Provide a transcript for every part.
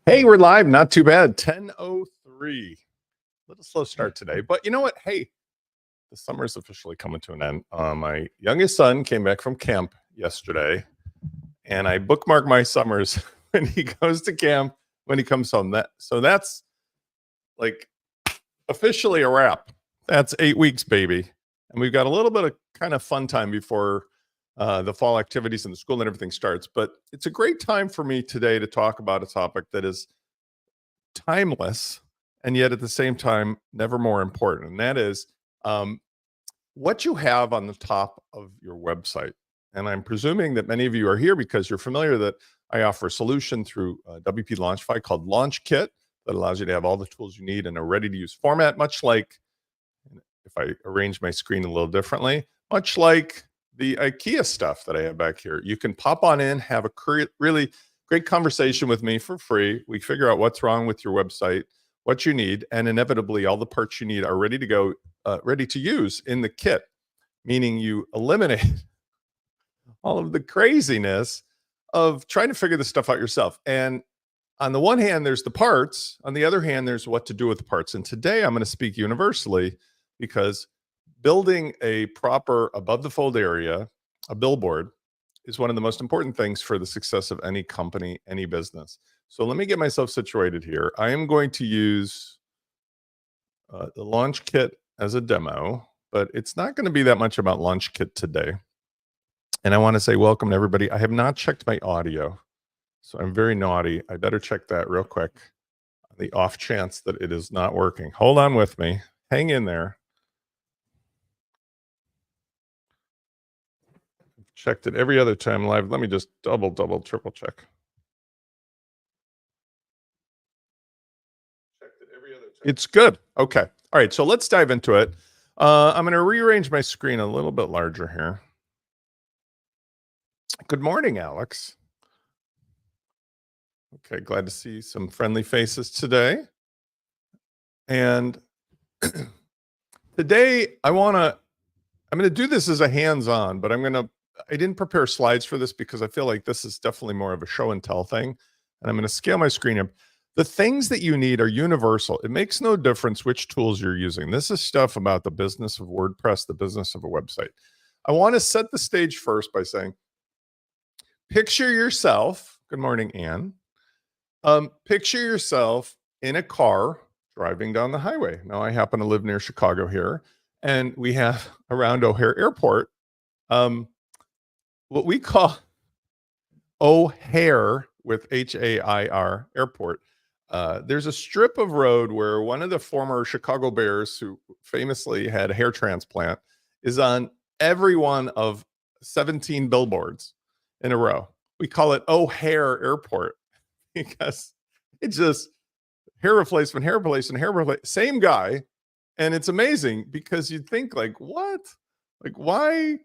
Hey, we're live. Not too bad. 10:03. A little slow start today, but you know what? Hey, the summer is officially coming to an end. My youngest son came back from camp yesterday, and I bookmark my summers when he goes to camp, when he comes home. That's like officially a wrap. That's 8 weeks, baby. And we've got a little bit of kind of fun time before the fall activities and the school and everything starts. But it's a great time for me today to talk about a topic that is timeless and yet at the same time never more important. And that is um, what you have on the top of your website. And I'm presuming that many of you are here because you're familiar that I offer a solution through WP Launchify called Launch Kit that allows you to have all the tools you need in a ready to use format, much like, if I arrange my screen a little differently, much like the IKEA stuff that I have back here. You can pop on in, have a really great conversation with me for free. We figure out what's wrong with your website, what you need, and inevitably all the parts you need are ready to go, ready to use in the kit, meaning you eliminate all of the craziness of trying to figure this stuff out yourself. And on the one hand, there's the parts. On the other hand, there's what to do with the parts. And today I'm going to speak universally because building a proper above the fold area, a billboard, is one of the most important things for the success of any company, any business. So let me get myself situated here. I am going to use the Launch Kit as a demo, but it's not going to be that much about Launch Kit today. And I want to say welcome to everybody. I have not checked my audio, so I'm very naughty. I better check that real quick on the off chance that it is not working. Hold on with me. Hang in there. Checked it every other time live. Let me just double, triple check. It's good. Okay. All right. So let's dive into it. I'm going to rearrange my screen a little bit larger here. Good morning, Alex. Okay. Glad to see some friendly faces today. And today I'm going to do this as a hands-on, but I didn't prepare slides for this because I feel like this is definitely more of a show and tell thing. And I'm going to scale my screen up. The things that you need are universal. It makes no difference which tools you're using. This is stuff about the business of WordPress, the business of a website. I want to set the stage first by saying, picture yourself. Good morning, Anne. Picture yourself in a car driving down the highway. Now, I happen to live near Chicago here, and we have around O'Hare Airport what we call O'Hare with H-A-I-R Airport. There's a strip of road where one of the former Chicago Bears, who famously had a hair transplant, is on every one of 17 billboards in a row. We call it O'Hare Airport because it's just hair replacement, same guy. And it's amazing because you'd think like, what? Like, why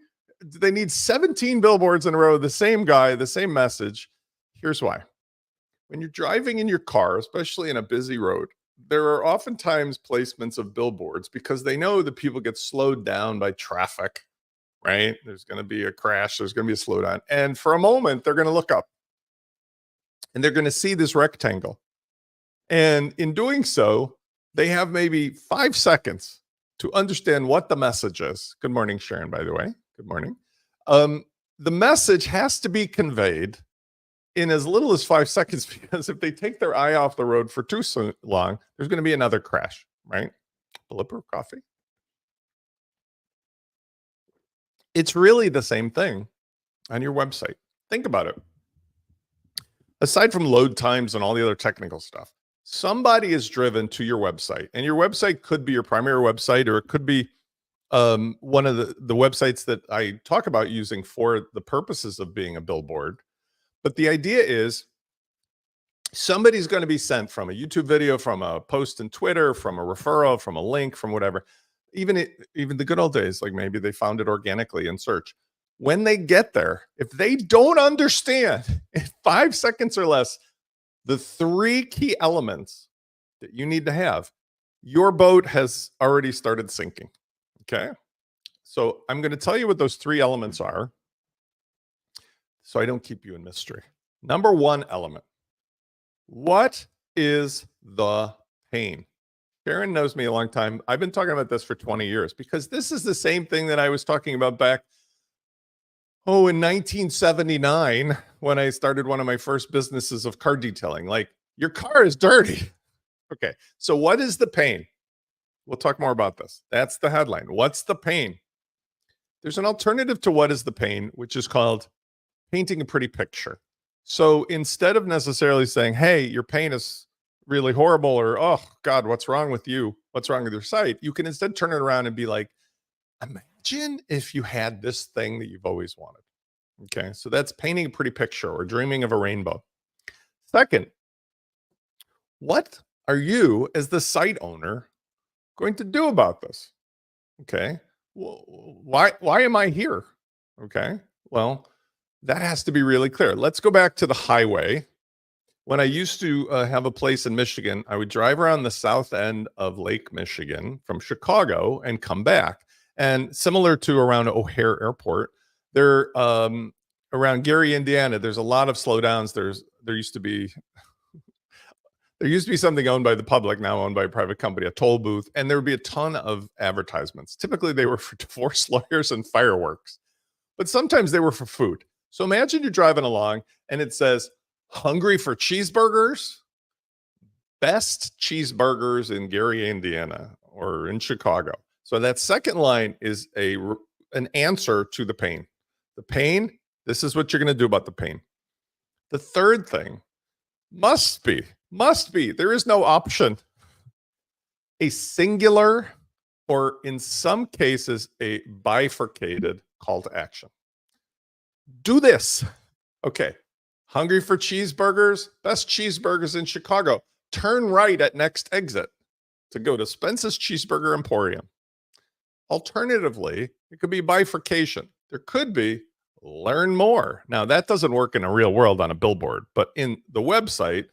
do they need 17 billboards in a row? The same guy, the same message. Here's why. When you're driving in your car, especially in a busy road, there are oftentimes placements of billboards because they know that people get slowed down by traffic, right? There's going to be a crash. There's going to be a slowdown. And for a moment, they're going to look up and they're going to see this rectangle. And in doing so, they have maybe 5 seconds to understand what the message is. Good morning, Sharon, by the way. Good morning. The message has to be conveyed in as little as 5 seconds, because if they take their eye off the road for too long, there's going to be another crash, right? Bulletproof coffee. It's really the same thing on your website. Think about it. Aside from load times and all the other technical stuff, somebody is driven to your website, and your website could be your primary website, or it could be one of the websites that I talk about using for the purposes of being a billboard. But the idea is somebody's going to be sent from a YouTube video, from a post in Twitter, from a referral, from a link, from whatever. Even the good old days, like maybe they found it organically in search. When they get there, if they don't understand in 5 seconds or less the 3 key elements that you need to have, your boat has already started sinking. Okay. So I'm going to tell you what those 3 elements are, so I don't keep you in mystery. Number 1 element What is the pain? Sharon knows me a long time. I've been talking about this for 20 years because this is the same thing that I was talking about back, in 1979 when I started one of my first businesses of car detailing. Like, your car is dirty. Okay, so what is the pain? We'll talk more about this. That's the headline. What's the pain? There's an alternative to what is the pain, which is called painting a pretty picture. So instead of necessarily saying, hey, your pain is really horrible, or, oh God, what's wrong with you? What's wrong with your site? You can instead turn it around and be like, imagine if you had this thing that you've always wanted. Okay, so that's painting a pretty picture or dreaming of a rainbow. Second, what are you as the site owner going to do about this? Okay, well, why am I here? Okay, well, that has to be really clear. Let's go back to the highway. When I used to have a place in Michigan, I would drive around the south end of Lake Michigan from Chicago and come back. And similar to around O'Hare Airport, there around Gary, Indiana, there's a lot of slowdowns. There used to be something owned by the public, now owned by a private company, a toll booth, and there would be a ton of advertisements. Typically, they were for divorce lawyers and fireworks, but sometimes they were for food. So imagine you're driving along and it says, hungry for cheeseburgers? Best cheeseburgers in Gary, Indiana, or in Chicago. So that second line is an answer to the pain. The pain, this is what you're going to do about the pain. The third thing must be, there is no option, a singular, or in some cases, a bifurcated call to action. Do this. Okay. Hungry for cheeseburgers? Best cheeseburgers in Chicago. Turn right at next exit to go to Spence's Cheeseburger Emporium. Alternatively, it could be bifurcation. There could be learn more. Now, that doesn't work in a real world on a billboard, but in the website,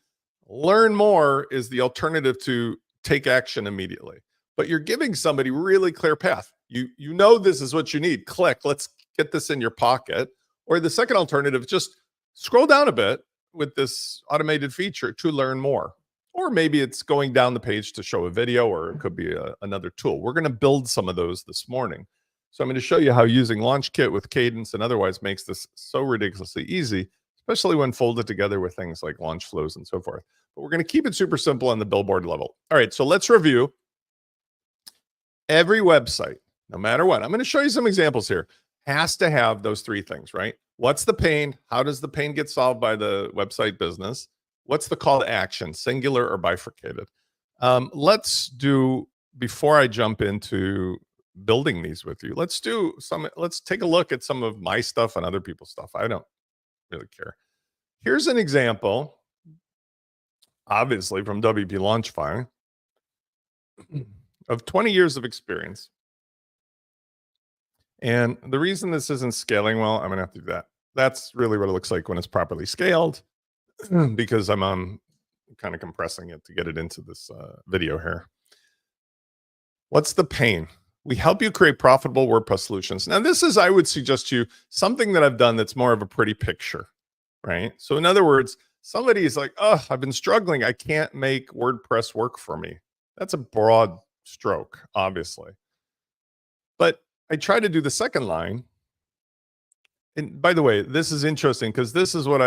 learn more is the alternative to take action immediately. But you're giving somebody really clear path. You know this is what you need. Click. Let's get this in your pocket. Or the second alternative, just scroll down a bit with this automated feature to learn more. Or maybe it's going down the page to show a video, or it could be another tool. We're going to build some of those this morning. So I'm going to show you how using LaunchKit with Cadence and otherwise makes this so ridiculously easy, especially when folded together with things like launch flows and so forth. But we're going to keep it super simple on the billboard level. All right, so let's review. Every website, no matter what, I'm going to show you some examples here, has to have those three things, right? What's the pain? How does the pain get solved by the website business? What's the call to action, singular or bifurcated? Let's do, before I jump into building these with you, let's take a look at some of my stuff and other people's stuff. I don't really care. Here's an example, obviously from WP Launchify, of 20 years of experience. And the reason this isn't scaling well, I'm going to have to do that. That's really what it looks like when it's properly scaled, because I'm kind of compressing it to get it into this video here. What's the pain? We help you create profitable WordPress solutions. Now, this is, I would suggest to you, something that I've done that's more of a pretty picture, right? So in other words, somebody is like, oh, I've been struggling. I can't make WordPress work for me. That's a broad stroke, obviously. But I try to do the second line. And by the way, this is interesting because this is what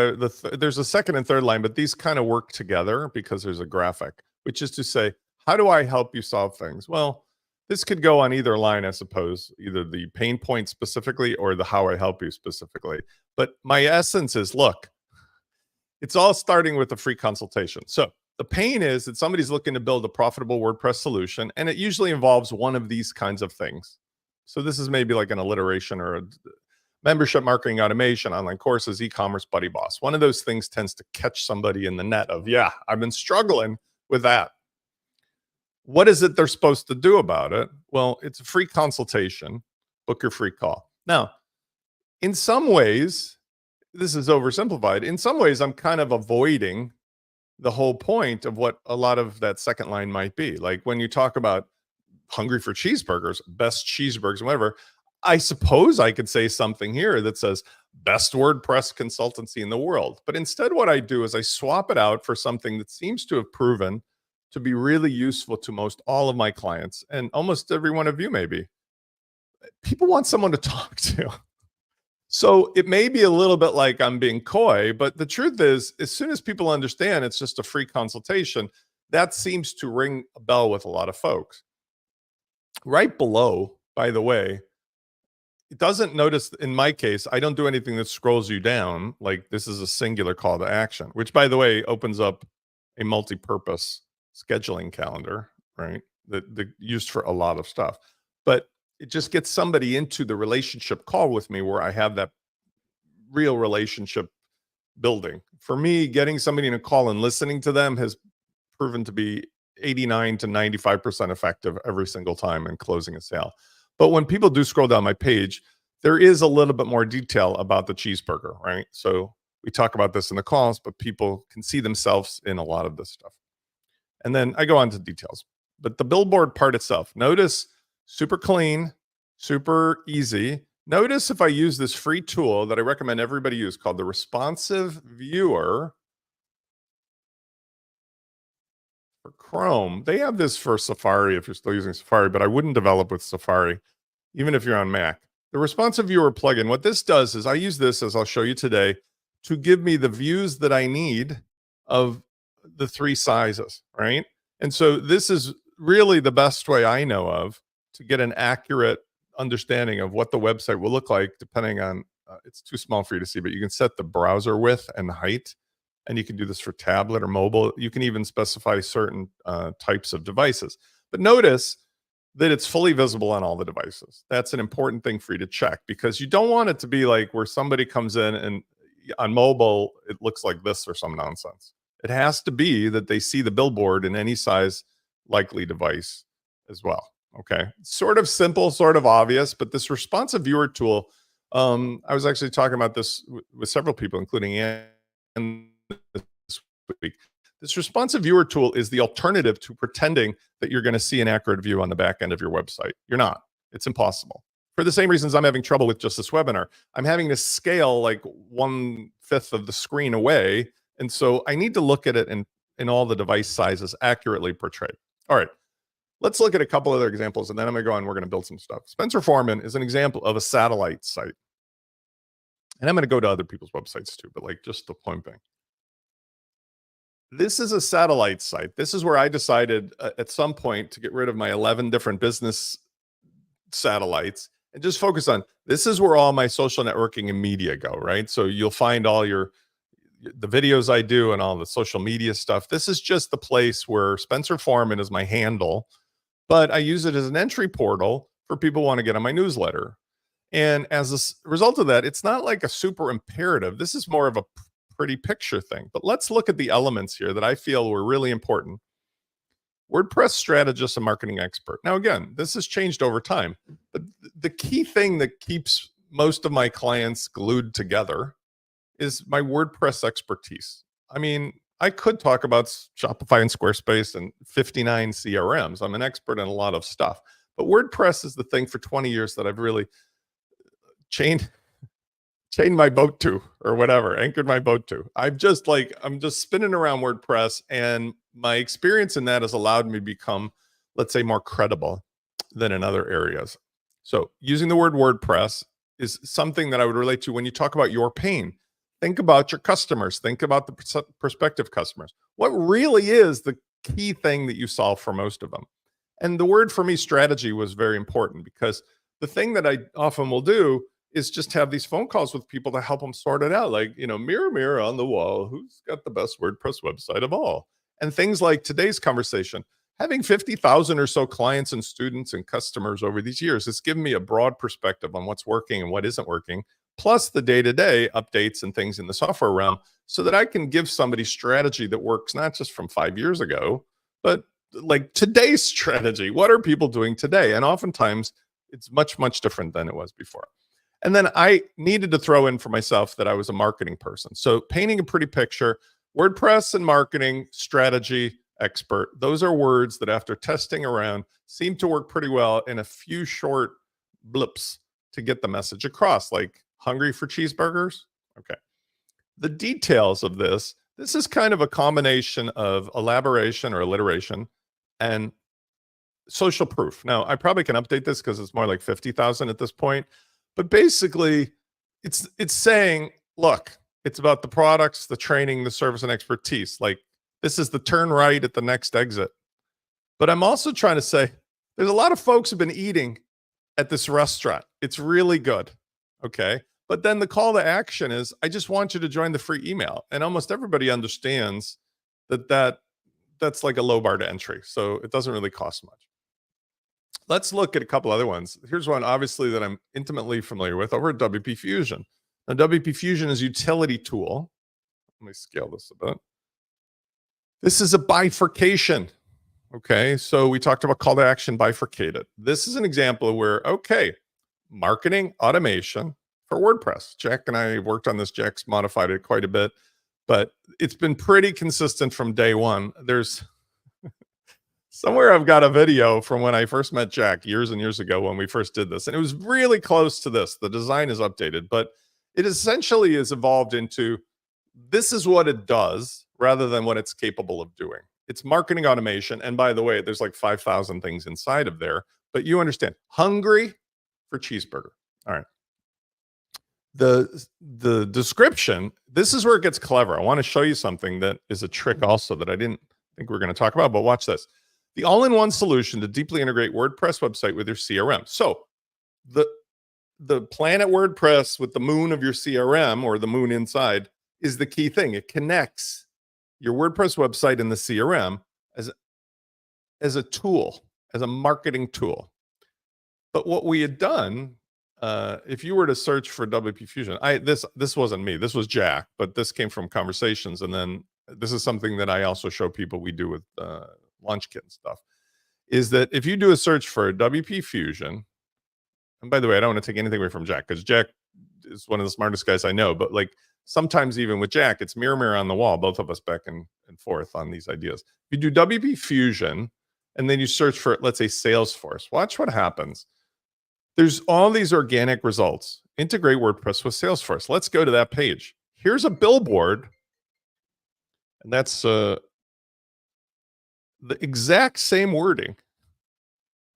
there's a second and third line, but these kind of work together because there's a graphic, which is to say, how do I help you solve things? Well, this could go on either line, I suppose, either the pain point specifically or the how I help you specifically. But my essence is, look, it's all starting with a free consultation. So the pain is that somebody's looking to build a profitable WordPress solution, and it usually involves one of these kinds of things. So this is maybe like an alliteration or a membership marketing automation, online courses, e-commerce, Buddy Boss. One of those things tends to catch somebody in the net of, yeah, I've been struggling with that. What is it they're supposed to do about it? Well, it's a free consultation. Book your free call. Now, in some ways, this is oversimplified. In some ways, I'm kind of avoiding the whole point of what a lot of that second line might be. Like when you talk about hungry for cheeseburgers, best cheeseburgers, whatever, I suppose I could say something here that says best WordPress consultancy in the world. But instead, what I do is I swap it out for something that seems to have proven to be really useful to most all of my clients and almost every one of you, maybe. People want someone to talk to. So it may be a little bit like I'm being coy, but the truth is, as soon as people understand it's just a free consultation, that seems to ring a bell with a lot of folks. Right below, by the way, it doesn't notice in my case, I don't do anything that scrolls you down. Like this is a singular call to action, which by the way, opens up a multi-purpose scheduling calendar, right? That used for a lot of stuff. But it just gets somebody into the relationship call with me where I have that real relationship building. For me, getting somebody in a call and listening to them has proven to be 89 to 95% effective every single time in closing a sale. But when people do scroll down my page, there is a little bit more detail about the cheeseburger, right? So we talk about this in the calls, but people can see themselves in a lot of this stuff. And then I go on to details. But the billboard part itself, notice super clean, super easy. Notice if I use this free tool that I recommend everybody use called the Responsive Viewer for Chrome. They have this for Safari if you're still using Safari, but I wouldn't develop with Safari, even if you're on Mac. The Responsive Viewer plugin, what this does is I use this, as I'll show you today, to give me the views that I need of the three sizes, right? And so this is really the best way I know of to get an accurate understanding of what the website will look like, depending on, it's too small for you to see, but you can set the browser width and height, and you can do this for tablet or mobile. You can even specify certain types of devices. But notice that it's fully visible on all the devices. That's an important thing for you to check because you don't want it to be like where somebody comes in and on mobile, it looks like this or some nonsense. It has to be that they see the billboard in any size likely device as well. Okay. Sort of simple, sort of obvious, but this responsive viewer tool, I was actually talking about this with several people, including Ann this week. This responsive viewer tool is the alternative to pretending that you're going to see an accurate view on the back end of your website. You're not. It's impossible. For the same reasons I'm having trouble with just this webinar. I'm having to scale like 1/5 of the screen away. And so I need to look at it in all the device sizes accurately portrayed. All right. Let's look at a couple other examples, and then I'm going to go on. We're going to build some stuff. Spencer Foreman is an example of a satellite site. And I'm going to go to other people's websites too, but like just the point being. This is a satellite site. This is where I decided at some point to get rid of my 11 different business satellites and just focus on, this is where all my social networking and media go, right? So you'll find all the videos I do and all the social media stuff. This is just the place where Spencer Foreman is my handle, but I use it as an entry portal for people who want to get on my newsletter. And as a result of that, it's not like a super imperative. This is more of a pretty picture thing. But let's look at the elements here that I feel were really important. WordPress strategist and marketing expert. Now, again, this has changed over time, but the key thing that keeps most of my clients glued together is my WordPress expertise. I mean, I could talk about Shopify and Squarespace and 59 CRMs. I'm an expert in a lot of stuff, but WordPress is the thing for 20 years that I've really chained my boat to, or whatever, anchored my boat to. I'm just spinning around WordPress, and my experience in that has allowed me to become, let's say, more credible than in other areas. So using the word WordPress is something that I would relate to when you talk about your pain. Think about your customers. Think about the prospective customers. What really is the key thing that you solve for most of them? And the word for me, strategy, was very important, because the thing that I often will do is just have these phone calls with people to help them sort it out. Like, mirror, mirror on the wall, who's got the best WordPress website of all? And things like today's conversation, having 50,000 or so clients and students and customers over these years, it's given me a broad perspective on what's working and what isn't working, plus the day-to-day updates and things in the software realm, so that I can give somebody strategy that works not just from 5 years ago, but like today's strategy. What are people doing today? And oftentimes it's much, much different than it was before. And then I needed to throw in for myself that I was a marketing person. So painting a pretty picture, WordPress and marketing strategy expert. Those are words that after testing around seem to work pretty well in a few short blips to get the message across. Like Hungry for cheeseburgers? Okay. The details of this is kind of a combination of elaboration or alliteration and social proof. Now, I probably can update this because it's more like 50,000 at this point. But basically, it's saying, look, it's about the products, the training, the service, and expertise. Like, this is the turn right at the next exit. But I'm also trying to say there's a lot of folks who've been eating at this restaurant. It's really good. Okay. But then the call to action is, I just want you to join the free email. And almost everybody understands that's like a low bar to entry. So it doesn't really cost much. Let's look at a couple other ones. Here's one, obviously, that I'm intimately familiar with over at WP Fusion. Now, WP Fusion is a utility tool. Let me scale this a bit. This is a bifurcation. Okay, so we talked about call to action bifurcated. This is an example of where, okay, marketing automation for WordPress. Jack and I worked on this. Jack's modified it quite a bit, but it's been pretty consistent from day one. There's somewhere I've got a video from when I first met Jack years and years ago when we first did this, and it was really close to this. The design is updated, but it essentially is evolved into this is what it does rather than what it's capable of doing. It's marketing automation. And by the way, there's like 5,000 things inside of there, but you hungry for cheeseburger. All right. The description, this is where it gets clever. I want to show you something that is a trick also that I didn't think we were going to talk about, but watch this. The all-in-one solution to deeply integrate WordPress website with your CRM. So the planet WordPress with the moon of your CRM or the moon inside is the key thing. It connects your WordPress website and the CRM as a tool, as a marketing tool. But what we had done, if you were to search for WP Fusion, this wasn't me, this was Jack, but this came from conversations. And then this is something that I also show people we do with launch kit and stuff, is that if you do a search for WP Fusion, and by the way, I don't want to take anything away from Jack because Jack is one of the smartest guys I know, but like sometimes even with Jack, it's mirror on the wall, both of us back and forth on these ideas. If you do WP Fusion and then you search for, let's say, Salesforce, watch what happens. There's all these organic results. Integrate WordPress with Salesforce. Let's go to that page. Here's a billboard, and that's the exact same wording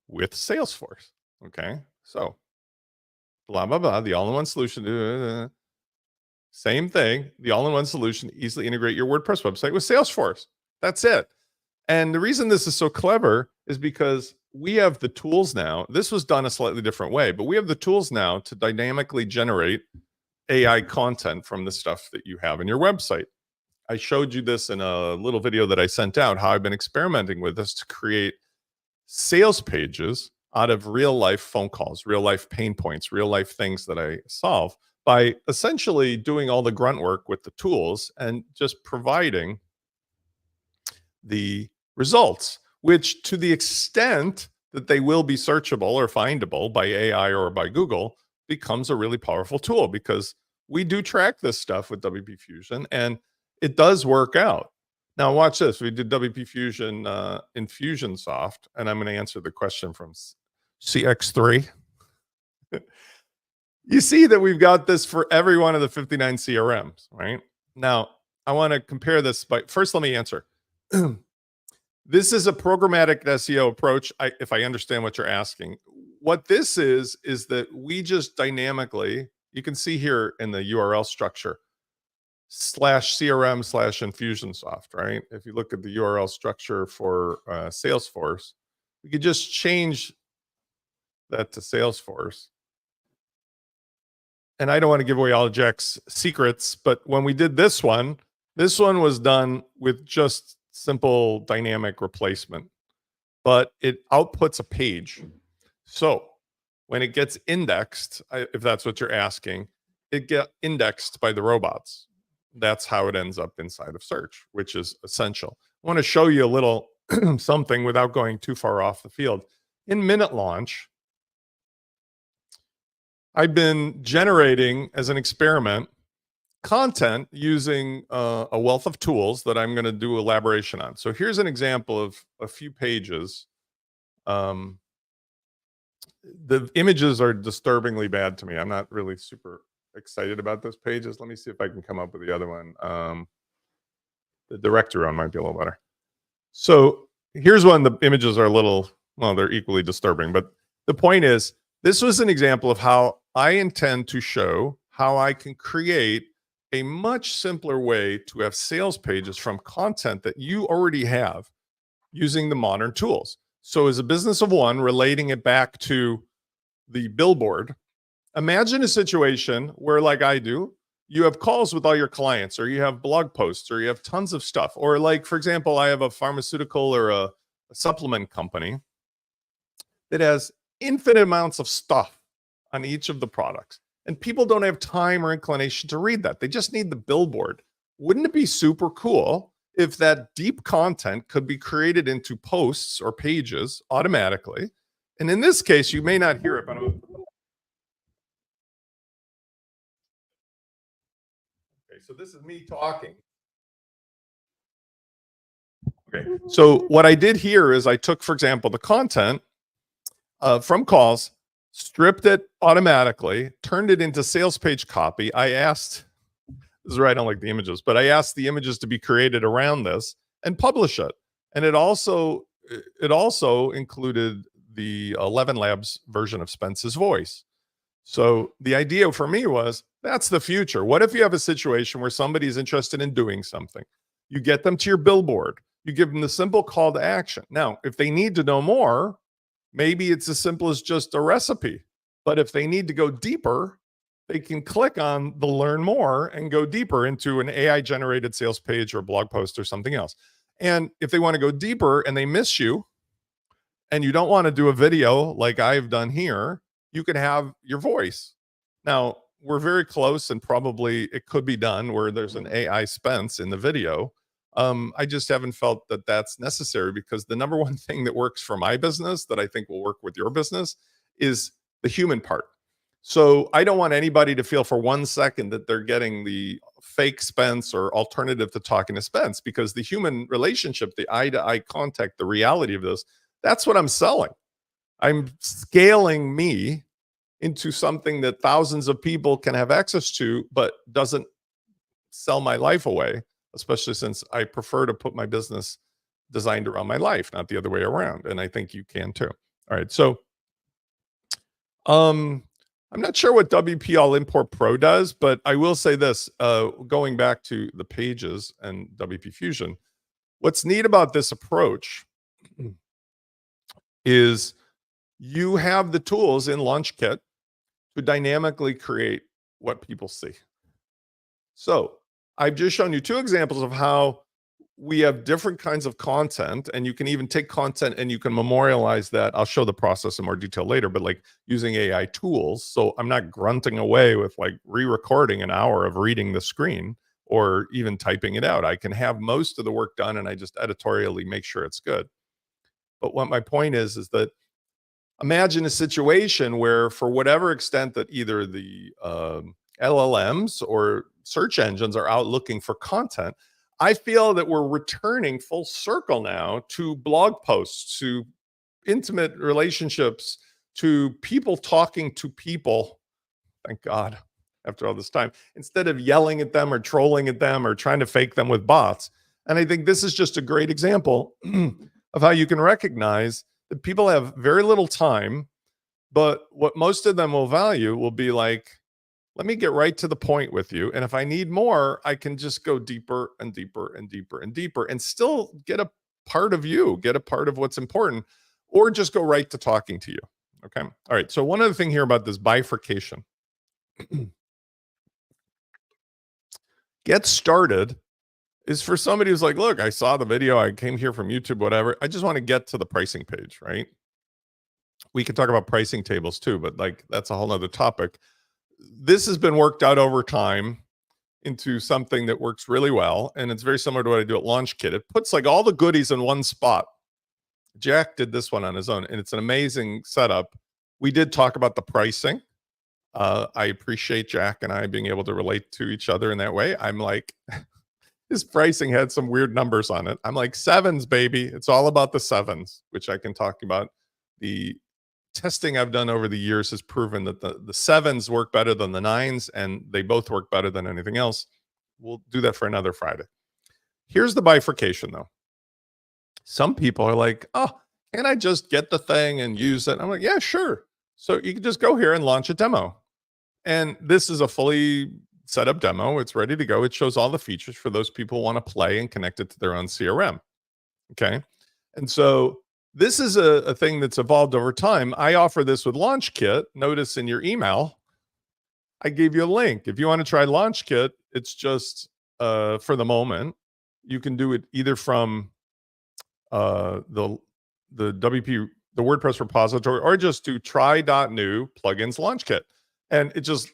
with Salesforce. Okay, so blah, blah, blah, the all-in-one solution. Same thing, the all-in-one solution to easily integrate your WordPress website with Salesforce. That's it. And the reason this is so clever is because we have the tools now. This was done a slightly different way, but we have the tools now to dynamically generate AI content from the stuff that you have in your website. I showed you this in a little video that I sent out, how I've been experimenting with this to create sales pages out of real life phone calls, real life pain points, real life things that I solve by essentially doing all the grunt work with the tools and just providing the results, which to the extent that they will be searchable or findable by AI or by Google becomes a really powerful tool because we do track this stuff with WP Fusion and it does work out. Now watch this. We did WP Fusion in Fusionsoft, and I'm going to answer the question from CX3. You see that we've got this for every one of the 59 CRMs, right? Now, I want to compare this by, first let me answer. This is a programmatic SEO approach, if I understand what you're asking. What this is that we just dynamically, you can see here in the URL structure, /CRM/Infusionsoft, right? If you look at the URL structure for Salesforce, we could just change that to Salesforce. And I don't want to give away all of Jack's secrets, but when we did this one was done with just simple dynamic replacement, but it outputs a page. So when it gets indexed, if that's what you're asking, it gets indexed by the robots. That's how it ends up inside of search, which is essential. I want to show you a little something without going too far off the field. In Minute Launch, I've been generating as an experiment content using a wealth of tools that I'm going to do elaboration on. So here's an example of a few pages. The images are disturbingly bad to me. I'm not really super excited about those pages. Let me see if I can come up with the other one. The directory one might be a little better. So here's one. The images are a little, well, they're equally disturbing, but the point is, this was an example of how I intend to show how I can create a much simpler way to have sales pages from content that you already have using the modern tools. So as a business of one, relating it back to the billboard, imagine a situation where, like I do, you have calls with all your clients, or you have blog posts, or you have tons of stuff. Or, like, for example, I have a pharmaceutical or a supplement company that has infinite amounts of stuff on each of the products. And people don't have time or inclination to read that. They just need the billboard. Wouldn't it be super cool if that deep content could be created into posts or pages automatically? And in this case, you may not hear it, but okay, so this is me talking. Okay, so what I did here is I took, for example, the content from calls, stripped it automatically, turned it into sales page copy. I asked, this is where I don't like the images, but I asked the images to be created around this and publish it. And it also included the 11 Labs version of Spence's voice. So the idea for me was, that's the future. What if you have a situation where somebody's interested in doing something? You get them to your billboard. You give them the simple call to action. Now, if they need to know more, maybe it's as simple as just a recipe. But if they need to go deeper, they can click on the learn more and go deeper into an AI generated sales page or a blog post or something else. And if they want to go deeper and they miss you, and you don't want to do a video like I've done here, you can have your voice. Now, we're very close, and probably it could be done where there's an AI Spence in the video. I just haven't felt that that's necessary, because the number one thing that works for my business that I think will work with your business is the human part. So I don't want anybody to feel for 1 second that they're getting the fake Spence or alternative to talking to Spence, because the human relationship, the eye-to-eye contact, the reality of this, that's what I'm selling. I'm scaling me into something that thousands of people can have access to, but doesn't sell my life away, especially since I prefer to put my business designed around my life, not the other way around. And I think you can too. All right. So I'm not sure what WP All Import Pro does, but I will say this, going back to the pages and WP Fusion, what's neat about this approach is you have the tools in LaunchKit to dynamically create what people see. So I've just shown you 2 examples of how we have different kinds of content, and you can even take content and you can memorialize that. I'll show the process in more detail later, but like using AI tools. So I'm not grunting away with like re-recording an hour of reading the screen or even typing it out. I can have most of the work done, and I just editorially make sure it's good. But what my point is that imagine a situation where, for whatever extent that either the LLMs or search engines are out looking for content, I feel that we're returning full circle now to blog posts, to intimate relationships, to people talking to people. Thank God, after all this time, instead of yelling at them or trolling at them or trying to fake them with bots. And I think this is just a great example of how you can recognize that people have very little time, but what most of them will value will be like, let me get right to the point with you. And if I need more, I can just go deeper and deeper and deeper and deeper and still get a part of you, get a part of what's important, or just go right to talking to you. Okay. All right. So one other thing here about this bifurcation. Get started is for somebody who's like, look, I saw the video, I came here from YouTube, whatever. I just want to get to the pricing page, right? We can talk about pricing tables too, but like that's a whole nother topic. This has been worked out over time into something that works really well. And it's very similar to what I do at LaunchKit. It puts like all the goodies in one spot. Jack did this one on his own, and it's an amazing setup. We did talk about the pricing. I appreciate Jack and I being able to relate to each other in that way. I'm like, his pricing had some weird numbers on it. I'm like, 7s, baby. It's all about the 7s, which I can talk about the testing I've done over the years has proven that the sevens work better than the nines, and they both work better than anything else. We'll do that for another Friday. Here's the bifurcation, though. Some people are like, oh, can I just get the thing and use it? I'm like, yeah, sure. So you can just go here and launch a demo. And this is a fully set up demo. It's ready to go. It shows all the features for those people who want to play and connect it to their own CRM. Okay. And so this is a thing that's evolved over time. I offer this with LaunchKit. Notice in your email, I gave you a link. If you want to try LaunchKit, it's just for the moment. You can do it either from the WordPress repository, or just do try.new plugins LaunchKit. And it just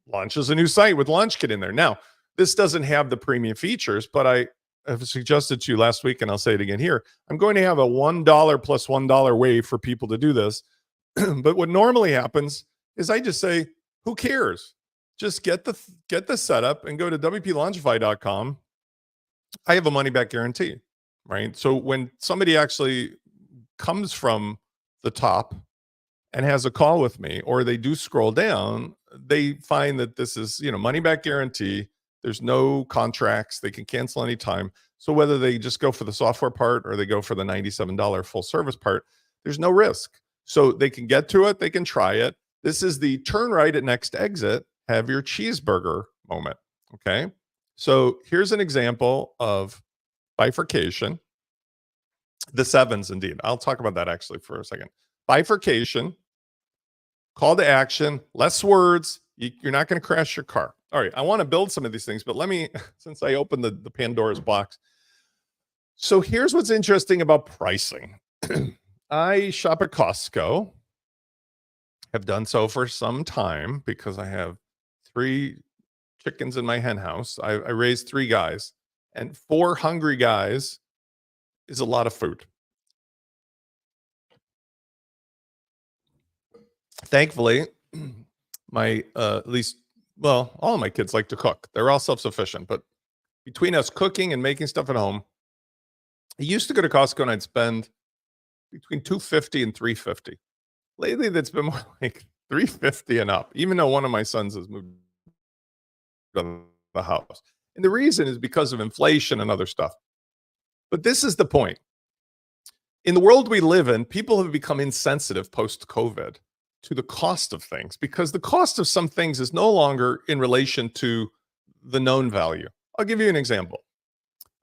launches a new site with LaunchKit in there. Now, this doesn't have the premium features, but I have suggested to you last week, and I'll say it again here. I'm going to have a $1 plus $1 way for people to do this. But what normally happens is I just say, who cares? Just get the setup and go to wplaunchify.com. I have a money back guarantee, right? So when somebody actually comes from the top and has a call with me, or they do scroll down, they find that this is, money back guarantee. There's no contracts. They can cancel anytime. So whether they just go for the software part or they go for the $97 full service part, there's no risk. So they can get to it. They can try it. This is the turn right at next exit, have your cheeseburger moment. Okay. So here's an example of bifurcation. The sevens, indeed. I'll talk about that actually for a second. Bifurcation. Call to action, less words. You're not going to crash your car. All right, I want to build some of these things, but let me, since I opened the Pandora's box. So here's what's interesting about pricing. I shop at Costco. Have done so for some time because I have 3 chickens in my hen house. I raised 3 guys, and 4 hungry guys is a lot of food. Thankfully, my at least, well, all of my kids like to cook. They're all self-sufficient, but between us cooking and making stuff at home, I used to go to Costco and I'd spend between $250 and $350. Lately, that's been more like $350 and up, even though one of my sons has moved to the house. And the reason is because of inflation and other stuff. But this is the point. In the world we live in, people have become insensitive post-COVID to the cost of things, because the cost of some things is no longer in relation to the known value. I'll give you an example.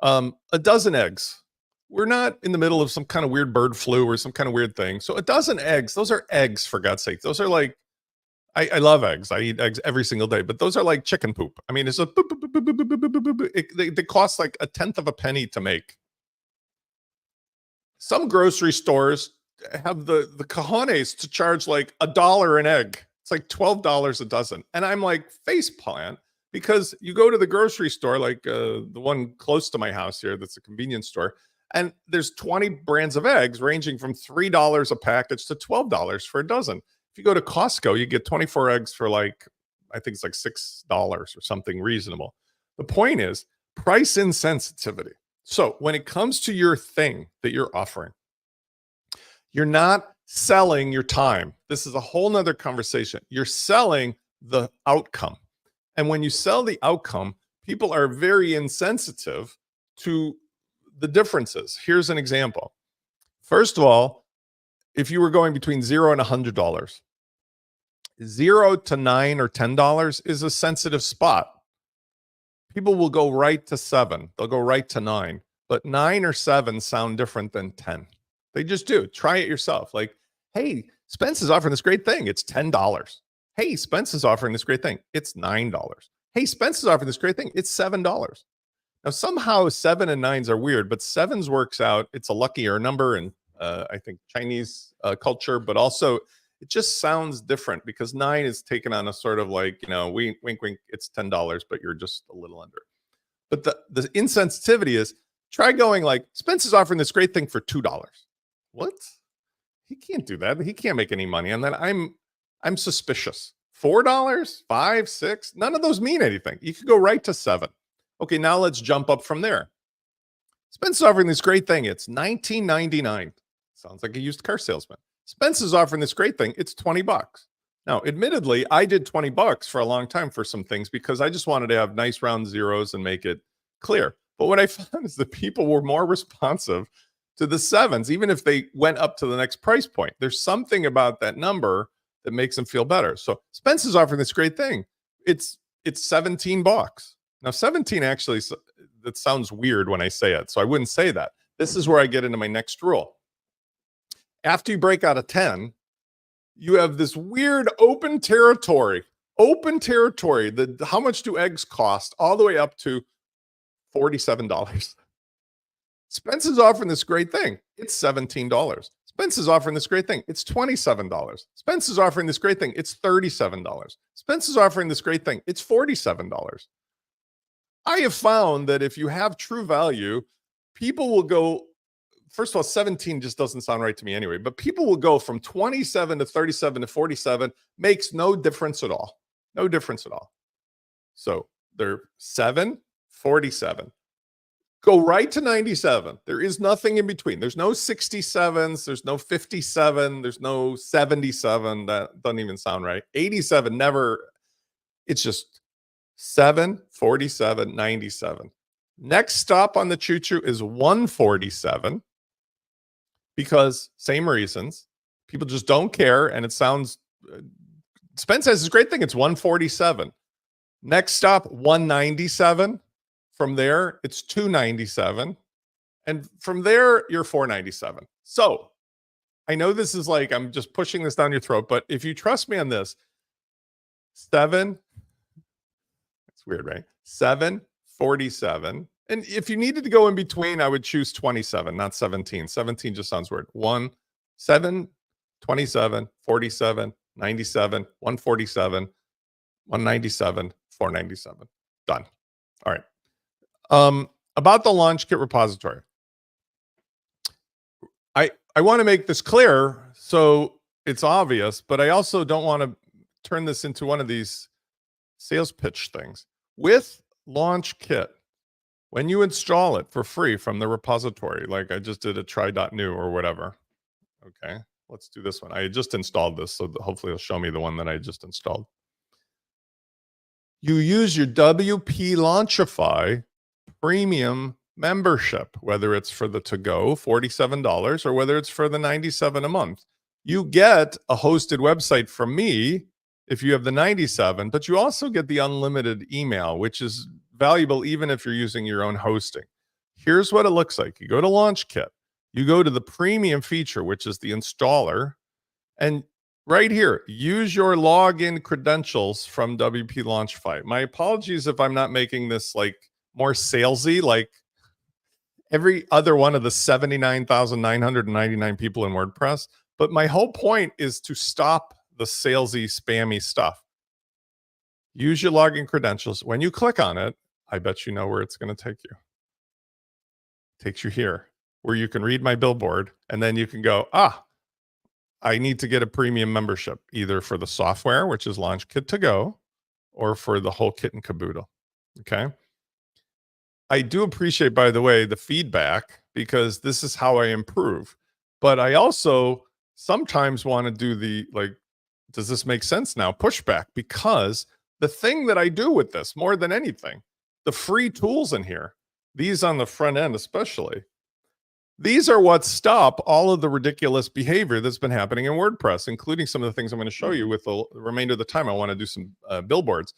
A dozen eggs. We're not in the middle of some kind of weird bird flu or some kind of weird thing. So a dozen eggs, those are eggs, for God's sake. Those are like, I love eggs. I eat eggs every single day, but those are like chicken poop. I mean, it's a boop, boop, boop, boop, boop, boop, boop, boop. They cost like 1/10 of a penny to make. Some grocery stores have the cojones to charge like $1 an egg. It's like $12 a dozen. And I'm like faceplant, because you go to the grocery store, like the one close to my house here, that's a convenience store, and there's 20 brands of eggs ranging from $3 a package to $12 for a dozen. If you go to Costco, you get 24 eggs for like, I think it's like $6 or something reasonable. The point is price insensitivity. So when it comes to your thing that you're offering, you're not selling your time. This is a whole nother conversation. You're selling the outcome. And when you sell the outcome, people are very insensitive to the differences. Here's an example. First of all, if you were going between $0 and $100, $0 to $9 or $10 is a sensitive spot. People will go right to 7. They'll go right to 9. But 9 or 7 sound different than 10. They just do. Try it yourself. Like, hey, Spence is offering this great thing. It's $10. Hey, Spence is offering this great thing. It's $9. Hey, Spence is offering this great thing. It's $7. Now, somehow 7 and 9s are weird, but 7s works out. It's a luckier number in, I think, Chinese culture, but also it just sounds different because 9 is taken on a sort of like, wink, wink, it's $10, but you're just a little under. But the insensitivity is, try going like, Spence is offering this great thing for $2. What? He can't do that. He can't make any money on that. I'm suspicious. $4, $5, $6, none of those mean anything. You could go right to 7. Okay, now let's jump up from there. Spence is offering this great thing. It's $19.99. Sounds like a used car salesman. Spence is offering this great thing. It's $20. Now, admittedly, I did $20 for a long time for some things because I just wanted to have nice round zeros and make it clear. But what I found is that people were more responsive to the sevens, even if they went up to the next price point. There's something about that number that makes them feel better. So Spence is offering this great thing. It's $17. Now, 17 actually, that sounds weird when I say it, so I wouldn't say that. This is where I get into my next rule. After you break out a 10, you have this weird open territory. How much do eggs cost? All the way up to $47. Spence is offering this great thing. It's $17. Spence is offering this great thing. It's $27. Spence is offering this great thing. It's $37. Spence is offering this great thing. It's $47. I have found that if you have true value, people will go, first of all, 17 just doesn't sound right to me anyway, but people will go from 27 to 37 to 47, makes no difference at all. No difference at all. So they're 7, 47. Go right to 97. There is nothing in between. There's no 67s. There's no 57. There's no 77. That doesn't even sound right. 87, never. It's just 7, 47, 97. Next stop on the choo-choo is 147 because same reasons. People just don't care, and it sounds. Spence says it's a great thing. It's 147. Next stop, 197. From there, it's 297. And from there, you're 497. So I know this is like, I'm just pushing this down your throat, but if you trust me on this, 7, it's weird, right? 7, 47. And if you needed to go in between, I would choose 27, not 17. 17 just sounds weird. 1, 7, 27, 47, 97, 147, 197, 497. Done. All right. About the launch kit repository. I want to make this clear so it's obvious, but I also don't want to turn this into one of these sales pitch things. With launch kit, when you install it for free from the repository, like I just did a try.new or whatever. Okay, let's do this one. I just installed this, so hopefully it'll show me the one that I just installed. You use your WP Launchify premium membership, whether it's for the to-go $47 or whether it's for the $97 a month. You get a hosted website from me if you have the $97, but you also get the unlimited email, which is valuable even if you're using your own hosting. Here's what it looks like. You go to Launch Kit, you go to the premium feature, which is the installer, and right here, use your login credentials from WP Launchify. My apologies if I'm not making this like more salesy, like every other one of the 79,999 people in WordPress. But my whole point is to stop the salesy, spammy stuff. Use your login credentials. When you click on it, I bet you know where it's going to take you. It takes you here, where you can read my billboard, and then you can go, I need to get a premium membership, either for the software, which is Launch Kit to Go, or for the whole kit and caboodle. Okay. I do appreciate, by the way, the feedback, because this is how I improve. But I also sometimes want to do the, like, does this make sense now? Pushback, because the thing that I do with this more than anything, the free tools in here, these on the front end especially, these are what stop all of the ridiculous behavior that's been happening in WordPress, including some of the things I'm going to show you with the remainder of the time. I want to do some billboards.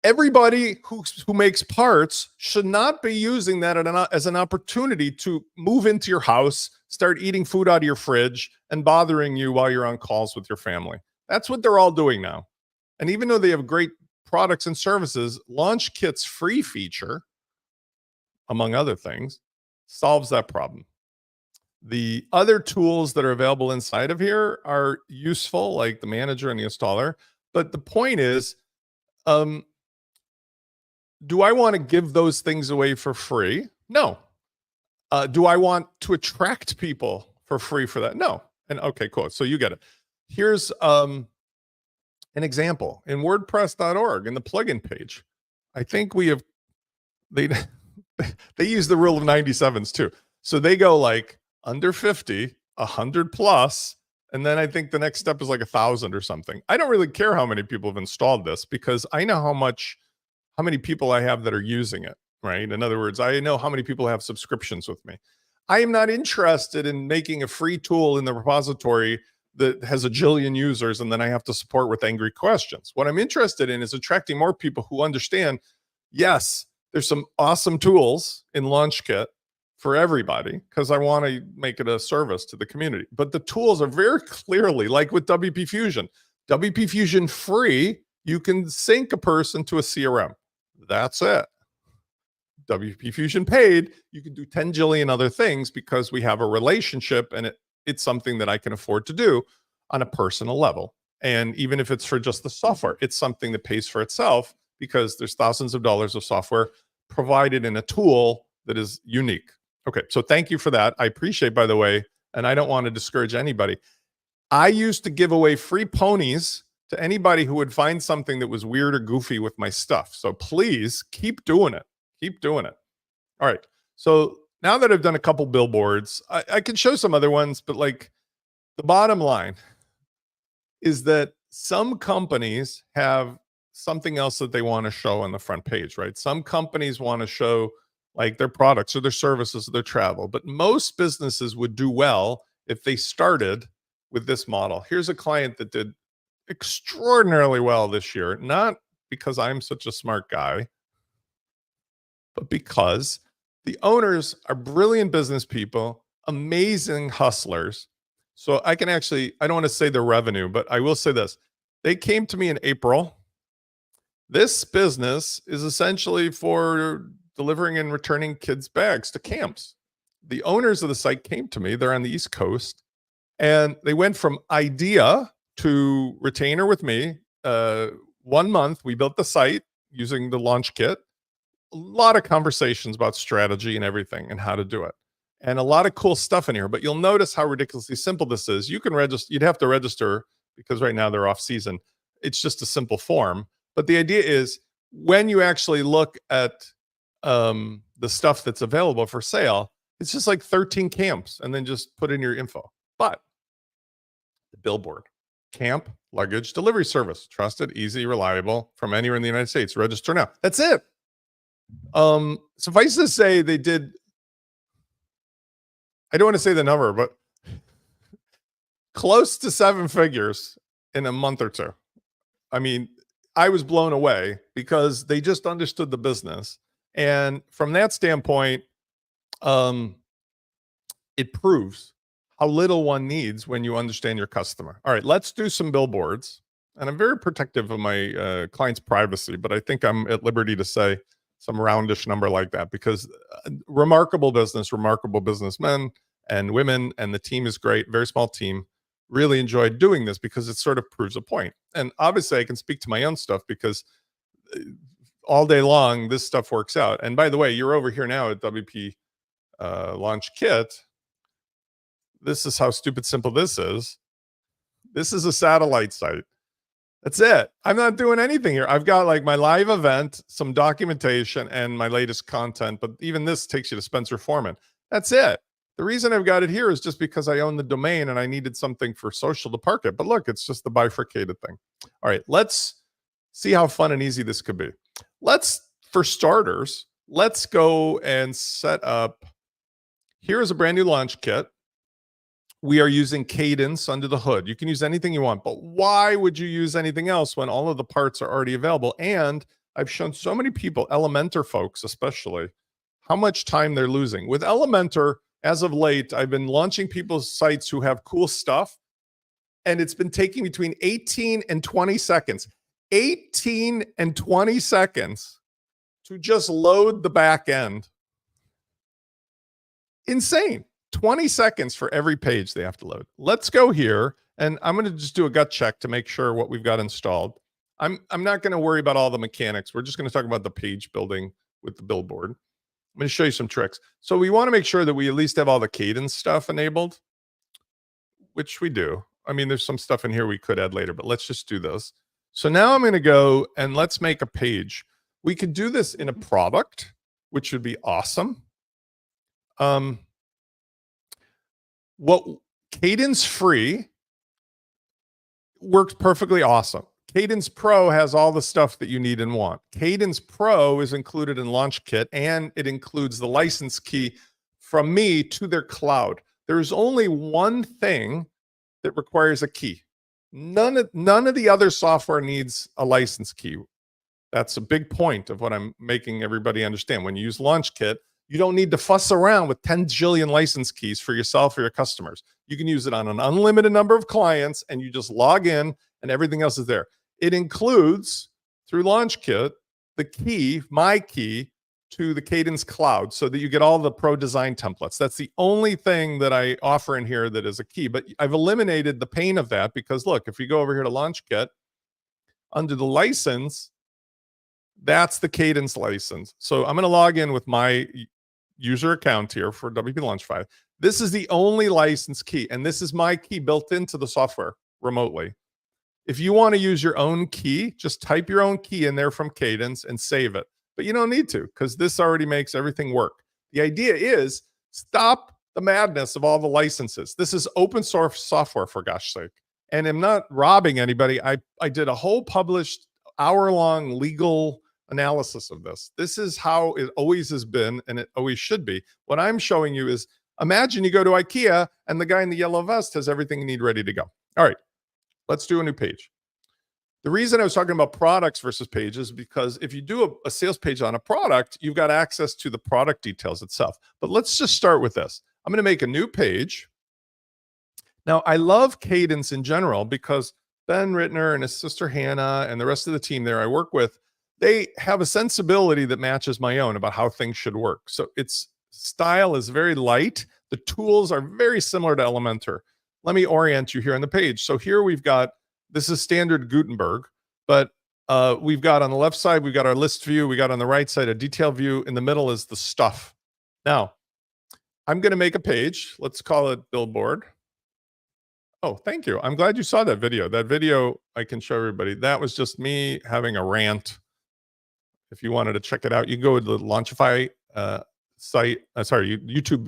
Everybody who makes parts should not be using that as an opportunity to move into your house, start eating food out of your fridge, and bothering you while you're on calls with your family. That's what they're all doing now. And even though they have great products and services, Launch Kit's free feature, among other things, solves that problem. The other tools that are available inside of here are useful, like the manager and the installer. But the point is, do I want to give those things away for free? No. Do I want to attract people for free for that? No. And okay, cool. So you get it. Here's an example in WordPress.org in the plugin page. I think we have, they use the rule of 97s too. So they go like under 50, 100 plus, And then I think the next step is like 1,000 or something. I don't really care how many people have installed this because I know how many people I have that are using it, right? In other words, I know how many people have subscriptions with me. I am not interested in making a free tool in the repository that has a jillion users and then I have to support with angry questions. What I'm interested in is attracting more people who understand, yes, there's some awesome tools in LaunchKit for everybody because I want to make it a service to the community. But the tools are very clearly, like with WP Fusion, WP Fusion free, you can sync a person to a CRM. That's it. WP Fusion paid, you can do 10 jillion other things because we have a relationship and it's something that I can afford to do on a personal level. And even if it's for just the software, it's something that pays for itself because there's thousands of dollars of software provided in a tool that is unique. Okay, so thank you for that. I appreciate, by the way, and I don't want to discourage anybody. I used to give away free ponies to anybody who would find something that was weird or goofy with my stuff. So please keep doing it. Keep doing it. All right. So now that I've done a couple billboards, I can show some other ones, but like the bottom line is that some companies have something else that they want to show on the front page, right? Some companies want to show like their products or their services or their travel, but most businesses would do well if they started with this model. Here's a client that did extraordinarily well this year, not because I'm such a smart guy, but because the owners are brilliant business people, amazing hustlers. So I can actually, I don't want to say their revenue, but I will say this. They came to me in April. This business is essentially for delivering and returning kids' bags to camps. The owners of the site came to me. They're on the East Coast. And they went from idea to retainer with me. 1 month, we built the site using the launch kit. A lot of conversations about strategy and everything and how to do it. And a lot of cool stuff in here. But you'll notice how ridiculously simple this is. You can register, you'd have to register because right now they're off season. It's just a simple form. But the idea is when you actually look at the stuff that's available for sale, it's just like 13 camps and then just put in your info. But the Billboard, camp luggage delivery service, trusted, easy, reliable from anywhere in the United States. Register now. That's it. Suffice to say, they did, I don't want to say the number, but close to 7 figures in a month or two. I mean, I was blown away because they just understood the business. And from that standpoint, it proves how little one needs when you understand your customer. All right, let's do some billboards. And I'm very protective of my client's privacy, but I think I'm at liberty to say some roundish number like that because remarkable businessmen and women, and the team is great, very small team. Really enjoyed doing this because it sort of proves a point. And obviously I can speak to my own stuff because all day long, this stuff works out. And by the way, you're over here now at WP Launch Kit. This is how stupid simple this is. This is a satellite site. That's it. I'm not doing anything here. I've got like my live event, some documentation, and my latest content. But even this takes you to Spencer Foreman. That's it. The reason I've got it here is just because I own the domain and I needed something for social to park it. But look, it's just the bifurcated thing. All right, let's see how fun and easy this could be. For starters, let's go and set up. Here is a brand new launch kit. We are using Cadence under the hood. You can use anything you want, but why would you use anything else when all of the parts are already available? And I've shown so many people, Elementor folks especially, how much time they're losing. With Elementor, as of late, I've been launching people's sites who have cool stuff, and it's been taking between 18 and 20 seconds. 18 and 20 seconds to just load the back end. Insane. 20 seconds for every page they have to load. Let's go here, and I'm going to just do a gut check to make sure what we've got installed. I'm not going to worry about all the mechanics. We're just going to talk about the page building with the Billboard. I'm going to show you some tricks. So we want to make sure that we at least have all the Cadence stuff enabled, which we do. I mean, there's some stuff in here we could add later, but let's just do this. So now I'm going to go and let's make a page. We could do this in a product, which would be awesome. What Cadence free works perfectly awesome. Cadence Pro has all the stuff that you need and want. Cadence Pro is included in Launch Kit, and it includes the license key from me to their cloud. There's only one thing that requires a key. None of the other software needs a license key. That's a big point of what I'm making everybody understand. When you use Launch Kit, you don't need to fuss around with 10 jillion license keys for yourself or your customers. You can use it on an unlimited number of clients, and you just log in and everything else is there. It includes, through Launch Kit, the key, my key, to the Cadence Cloud so that you get all the pro design templates. That's the only thing that I offer in here that is a key. But I've eliminated the pain of that because, look, if you go over here to Launch Kit, under the license, that's the Cadence license. So I'm going to log in with my user account here for WP Launchify. This is the only license key, and this is my key built into the software remotely. If you want to use your own key, just type your own key in there from Cadence and save it. But you don't need to, because this already makes everything work. The idea is stop the madness of all the licenses. This is open source software, for gosh sake. And I'm not robbing anybody. I did a whole published hour-long legal analysis of this. This is how it always has been, and it always should be. What I'm showing you is, imagine you go to IKEA and the guy in the yellow vest has everything you need ready to go. All right, let's do a new page. The reason I was talking about products versus pages, because if you do a sales page on a product, you've got access to the product details itself. But let's just start with this. I'm going to make a new page. Now, I love Cadence in general because Ben Rittner and his sister Hannah and the rest of the team there I work with, they have a sensibility that matches my own about how things should work. So its style is very light. The tools are very similar to Elementor. Let me orient you here on the page. So here we've got, this is standard Gutenberg, but we've got on the left side, we've got our list view. We got on the right side a detail view. In the middle is the stuff. Now, I'm going to make a page. Let's call it Billboard. Oh, thank you. I'm glad you saw that video. That video, I can show everybody. That was just me having a rant. If you wanted to check it out, you can go to the Launchify site. YouTube.com/WP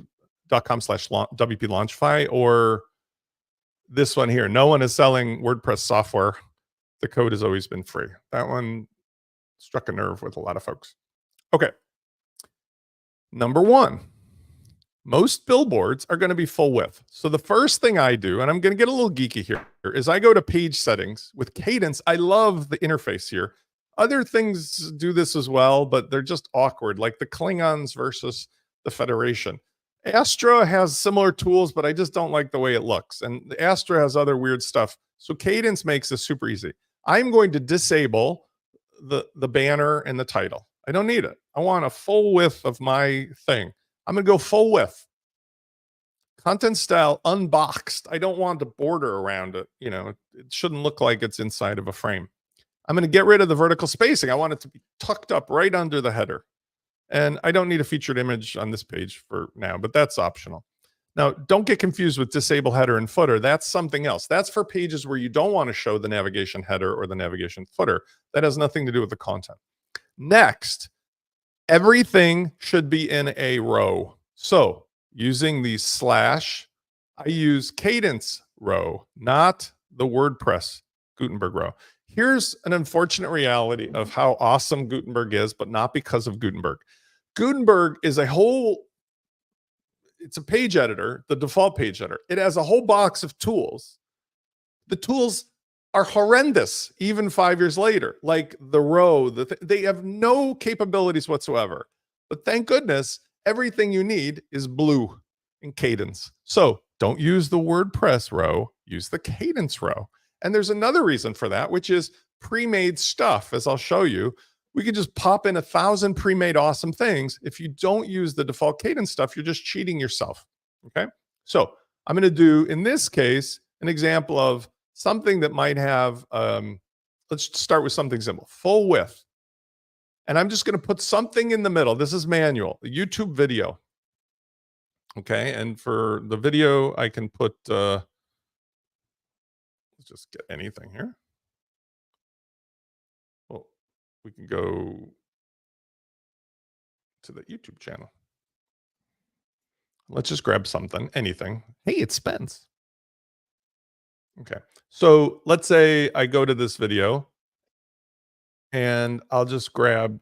Launchify, or this one here. No one is selling WordPress software. The code has always been free. That one struck a nerve with a lot of folks. Okay. Number one, most billboards are going to be full width. So the first thing I do, and I'm going to get a little geeky here, is I go to page settings with Cadence. I love the interface here. Other things do this as well, but they're just awkward, like the Klingons versus the Federation. Astra has similar tools, but I just don't like the way it looks. And the Astra has other weird stuff. So Cadence makes this super easy. I'm going to disable the banner and the title. I don't need it. I want a full width of my thing. I'm going to go full width. Content style unboxed. I don't want a border around it. You know, it shouldn't look like it's inside of a frame. I'm going to get rid of the vertical spacing. I want it to be tucked up right under the header. And I don't need a featured image on this page for now, but that's optional. Now, don't get confused with disable header and footer. That's something else. That's for pages where you don't want to show the navigation header or the navigation footer. That has nothing to do with the content. Next, everything should be in a row. So using the slash, I use Cadence row, not the WordPress Gutenberg row. Here's an unfortunate reality of how awesome Gutenberg is, but not because of Gutenberg. Gutenberg is it's a page editor, the default page editor. It has a whole box of tools. The tools are horrendous, even 5 years later, like the row. They have no capabilities whatsoever. But thank goodness, everything you need is blue in Cadence. So don't use the WordPress row, use the Cadence row. And there's another reason for that, which is pre-made stuff. As I'll show you, we can just pop in 1,000 pre-made awesome things. If you don't use the default Cadence stuff, you're just cheating yourself. Okay. So I'm going to do, in this case, an example of something that might have, let's start with something simple, full width. And I'm just going to put something in the middle. This is manual, a YouTube video. Okay. And for the video, I can put, let's just get anything here. Oh, we can go to the YouTube channel. Let's just grab something, anything. Hey, it's Spence. Okay. So let's say I go to this video and I'll just grab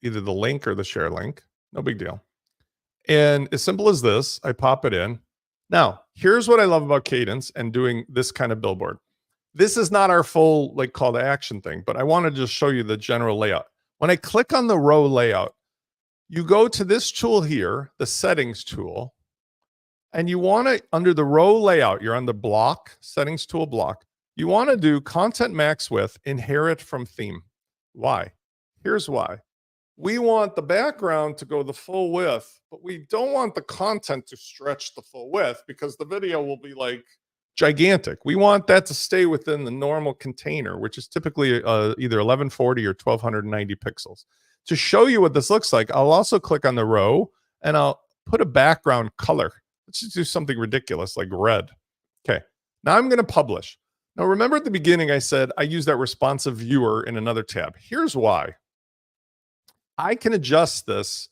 either the link or the share link. No big deal. And as simple as this, I pop it in. Now, here's what I love about Cadence and doing this kind of billboard. This is not our full like call to action thing, but I want to just show you the general layout. When I click on the row layout, you go to this tool here, the settings tool, and you want to, under the row layout, you're on the block, settings tool block. You want to do content max width, inherit from theme. Why? Here's why. We want the background to go the full width, but we don't want the content to stretch the full width because the video will be like gigantic. We want that to stay within the normal container, which is typically either 1140 or 1290 pixels. To show you what this looks like, I'll also click on the row and I'll put a background color. Let's just do something ridiculous like red. Okay, now I'm going to publish. Now remember at the beginning I said I use that responsive viewer in another tab. Here's why. I can adjust this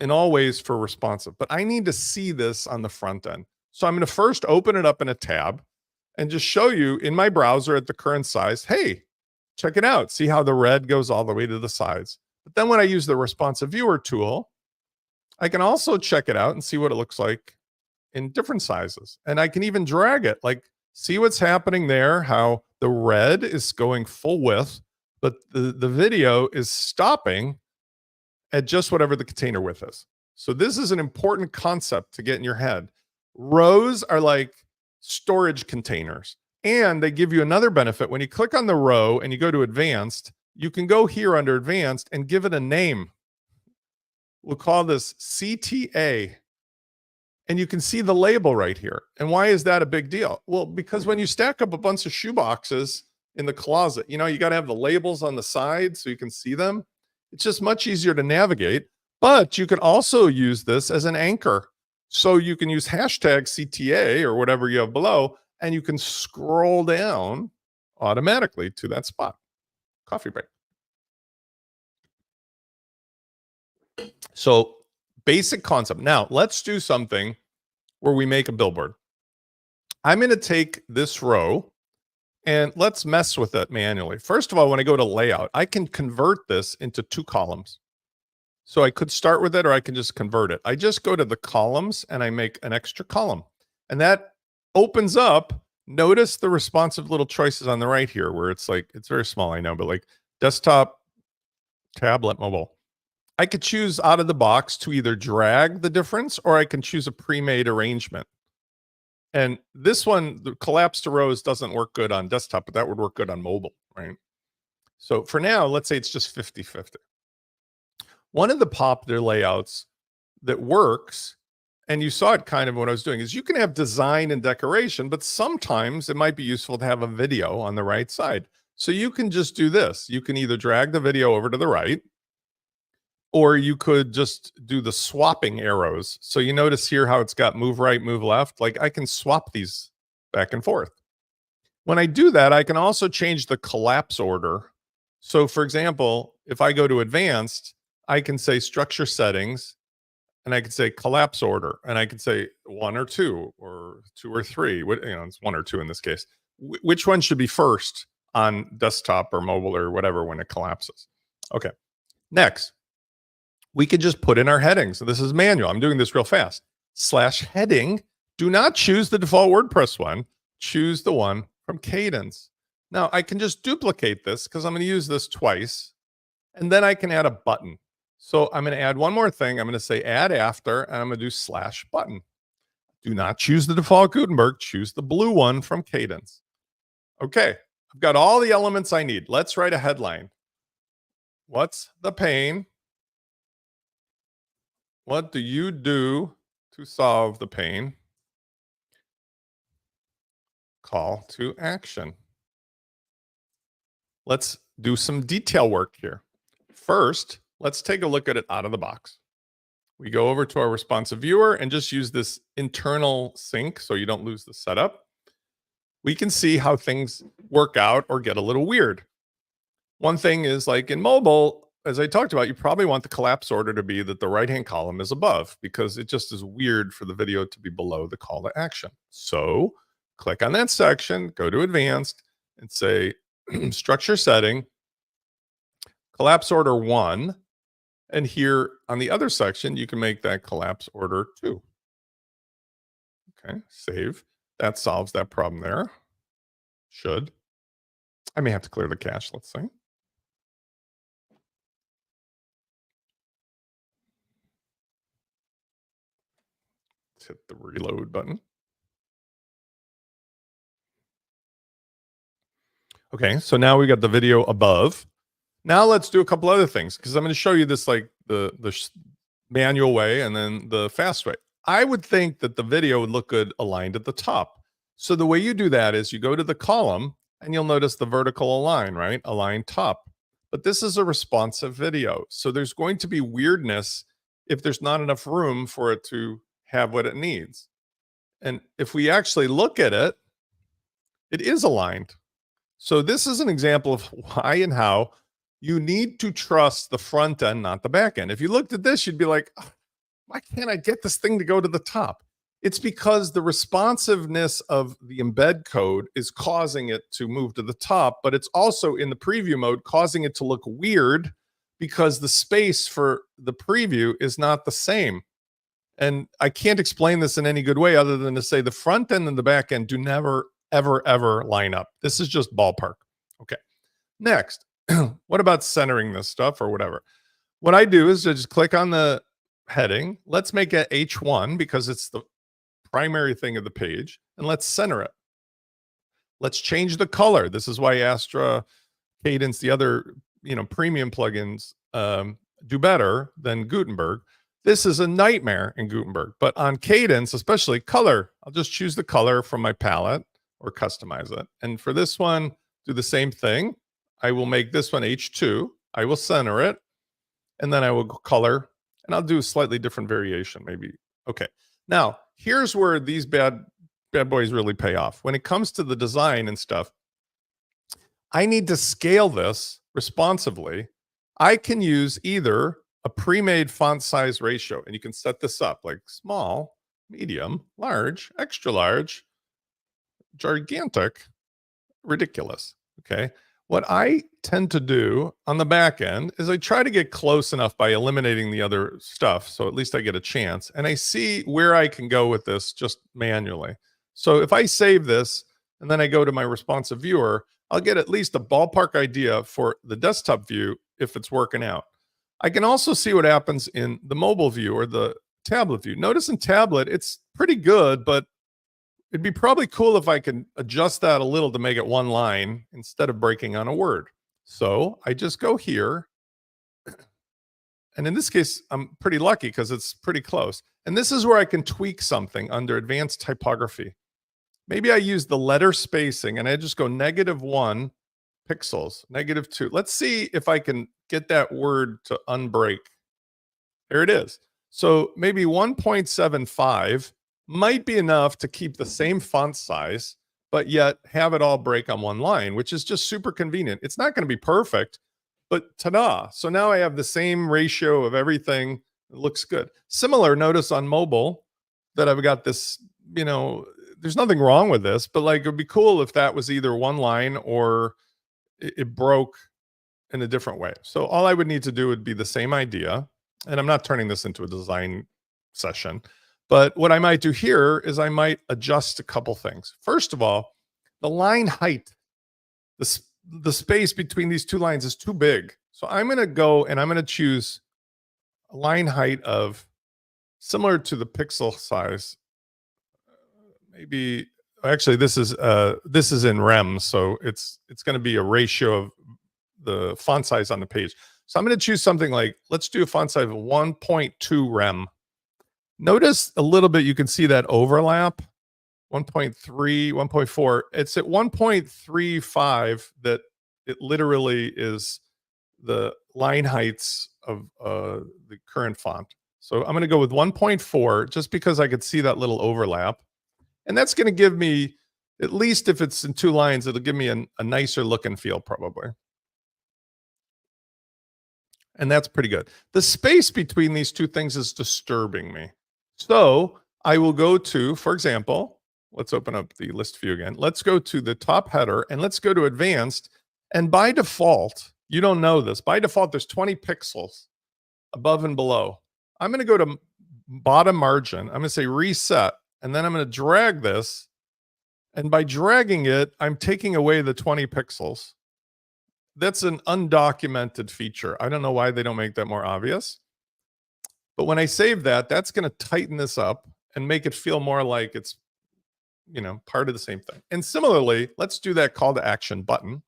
in all ways for responsive, but I need to see this on the front end. So I'm going to first open it up in a tab and just show you in my browser at the current size. Hey, check it out. See how the red goes all the way to the sides. But then when I use the responsive viewer tool, I can also check it out and see what it looks like in different sizes. And I can even drag it, like see what's happening there, how the red is going full width, but the video is stopping at just whatever the container width is. So this is an important concept to get in your head. Rows are like storage containers, and they give you another benefit. When you click on the row and you go to advanced, you can go here under advanced and give it a name. We'll call this CTA. And you can see the label right here. And why is that a big deal? Well, because when you stack up a bunch of shoe boxes in the closet, you know, you got to have the labels on the side so you can see them. It's just much easier to navigate, but you can also use this as an anchor. So you can use hashtag CTA or whatever you have below, and you can scroll down automatically to that spot. Coffee break. So basic concept. Now let's do something where we make a billboard. I'm going to take this row and let's mess with it manually. First of all, when I go to layout, I can convert this into 2 columns. So I could start with it or I can just convert it. I just go to the columns and I make an extra column. And that opens up, notice the responsive little choices on the right here where it's like, it's very small, I know, but like desktop, tablet, mobile. I could choose out of the box to either drag the difference or I can choose a pre-made arrangement. And this one, the collapse to rows doesn't work good on desktop, but that would work good on mobile, right? So for now, let's say it's just 50-50. One of the popular layouts that works, and you saw it kind of what I was doing, is you can have design and decoration, but sometimes it might be useful to have a video on the right side. So you can just do this. You can either drag the video over to the right, or you could just do the swapping arrows. So you notice here how it's got move right, move left. Like I can swap these back and forth. When I do that, I can also change the collapse order. So for example, if I go to advanced, I can say structure settings, and I can say collapse order, and I can say 1 or 2 or 2 or 3. You know, it's 1 or 2 in this case. Which one should be first on desktop or mobile or whatever when it collapses? Okay. Next, we could just put in our headings. So this is manual. I'm doing this real fast. /heading. Do not choose the default WordPress one. Choose the one from Cadence. Now I can just duplicate this because I'm going to use this twice. And then I can add a button. So I'm going to add one more thing. I'm going to say add after, and I'm going to do /button. Do not choose the default Gutenberg. Choose the blue one from Cadence. Okay. I've got all the elements I need. Let's write a headline. What's the pain? What do you do to solve the pain? Call to action. Let's do some detail work here. First, let's take a look at it out of the box. We go over to our responsive viewer and just use this internal sync so you don't lose the setup. We can see how things work out or get a little weird. One thing is like in mobile, as I talked about, you probably want the collapse order to be that the right-hand column is above because it just is weird for the video to be below the call to action. So click on that section, go to advanced and say structure setting, collapse order 1. And here on the other section, you can make that collapse order 2. Okay, save. That solves that problem there. Should. I may have to clear the cache, let's see. Let's hit the reload button. Okay, so now we got the video above. Now let's do a couple other things because I'm going to show you this like the manual way and then the fast way. I would think that the video would look good aligned at the top. So the way you do that is you go to the column and you'll notice the vertical align, right? Align top. But this is a responsive video. So there's going to be weirdness if there's not enough room for it to have what it needs. And if we actually look at it, it is aligned. So this is an example of why and how you need to trust the front end, not the back end. If you looked at this, you'd be like, why can't I get this thing to go to the top? It's because the responsiveness of the embed code is causing it to move to the top, but it's also in the preview mode causing it to look weird because the space for the preview is not the same. And I can't explain this in any good way other than to say the front end and the back end do never, ever, ever line up. This is just ballpark. Okay. Next, what about centering this stuff or whatever? What I do is I just click on the heading. Let's make it H1 because it's the primary thing of the page. And let's center it. Let's change the color. This is why Astra, Cadence, the other premium plugins do better than Gutenberg. This is a nightmare in Gutenberg, but on Cadence, especially color, I'll just choose the color from my palette or customize it. And for this one, do the same thing. I will make this one H2. I will center it, and then I will color, and I'll do a slightly different variation, maybe. Okay. Now, here's where these bad boys really pay off. When it comes to the design and stuff, I need to scale this responsively. I can use either a pre-made font size ratio, and you can set this up like small, medium, large, extra large, gigantic, ridiculous. Okay. What I tend to do on the back end is I try to get close enough by eliminating the other stuff. So at least I get a chance and I see where I can go with this just manually. So if I save this and then I go to my responsive viewer, I'll get at least a ballpark idea for the desktop view if it's working out. I can also see what happens in the mobile view or the tablet view. Notice in tablet, it's pretty good, but it'd be probably cool if I can adjust that a little to make it one line instead of breaking on a word. So I just go here. And in this case, I'm pretty lucky because it's pretty close. And this is where I can tweak something under advanced typography. Maybe I use the letter spacing and I just go -1 pixels, -2. Let's see if I can get that word to unbreak. There it is. So maybe 1.75 might be enough to keep the same font size, but yet have it all break on one line, which is just super convenient. It's not going to be perfect, but ta-da. So now I have the same ratio of everything. It looks good. Similar, notice on mobile that I've got this, there's nothing wrong with this, but like, it'd be cool if that was either one line or it broke in a different way. So all I would need to do would be the same idea. And I'm not turning this into a design session, but what I might do here is I might adjust a couple things. First of all, the line height, the space between these two lines is too big. So I'm going to go and I'm going to choose a line height of similar to the pixel size. Maybe actually this is in rem, so it's going to be a ratio of the font size on the page. So I'm going to choose something like, let's do a font size of 1.2 rem. Notice a little bit, you can see that overlap, 1.3, 1.4. It's at 1.35 that it literally is the line heights of the current font. So I'm going to go with 1.4 just because I could see that little overlap. And that's going to give me, at least if it's in two lines, it'll give me a nicer look and feel probably. And that's pretty good. The space between these two things is disturbing me. So I will go to, for example, let's open up the list view again. Let's go to the top header and let's go to advanced. And by default, you don't know this. By default, there's 20 pixels above and below. I'm going to go to bottom margin. I'm going to say reset. And then I'm going to drag this. And by dragging it, I'm taking away the 20 pixels. That's an undocumented feature. I don't know why they don't make that more obvious. But when I save that, that's going to tighten this up and make it feel more like it's, part of the same thing. And similarly, let's do that call to action button.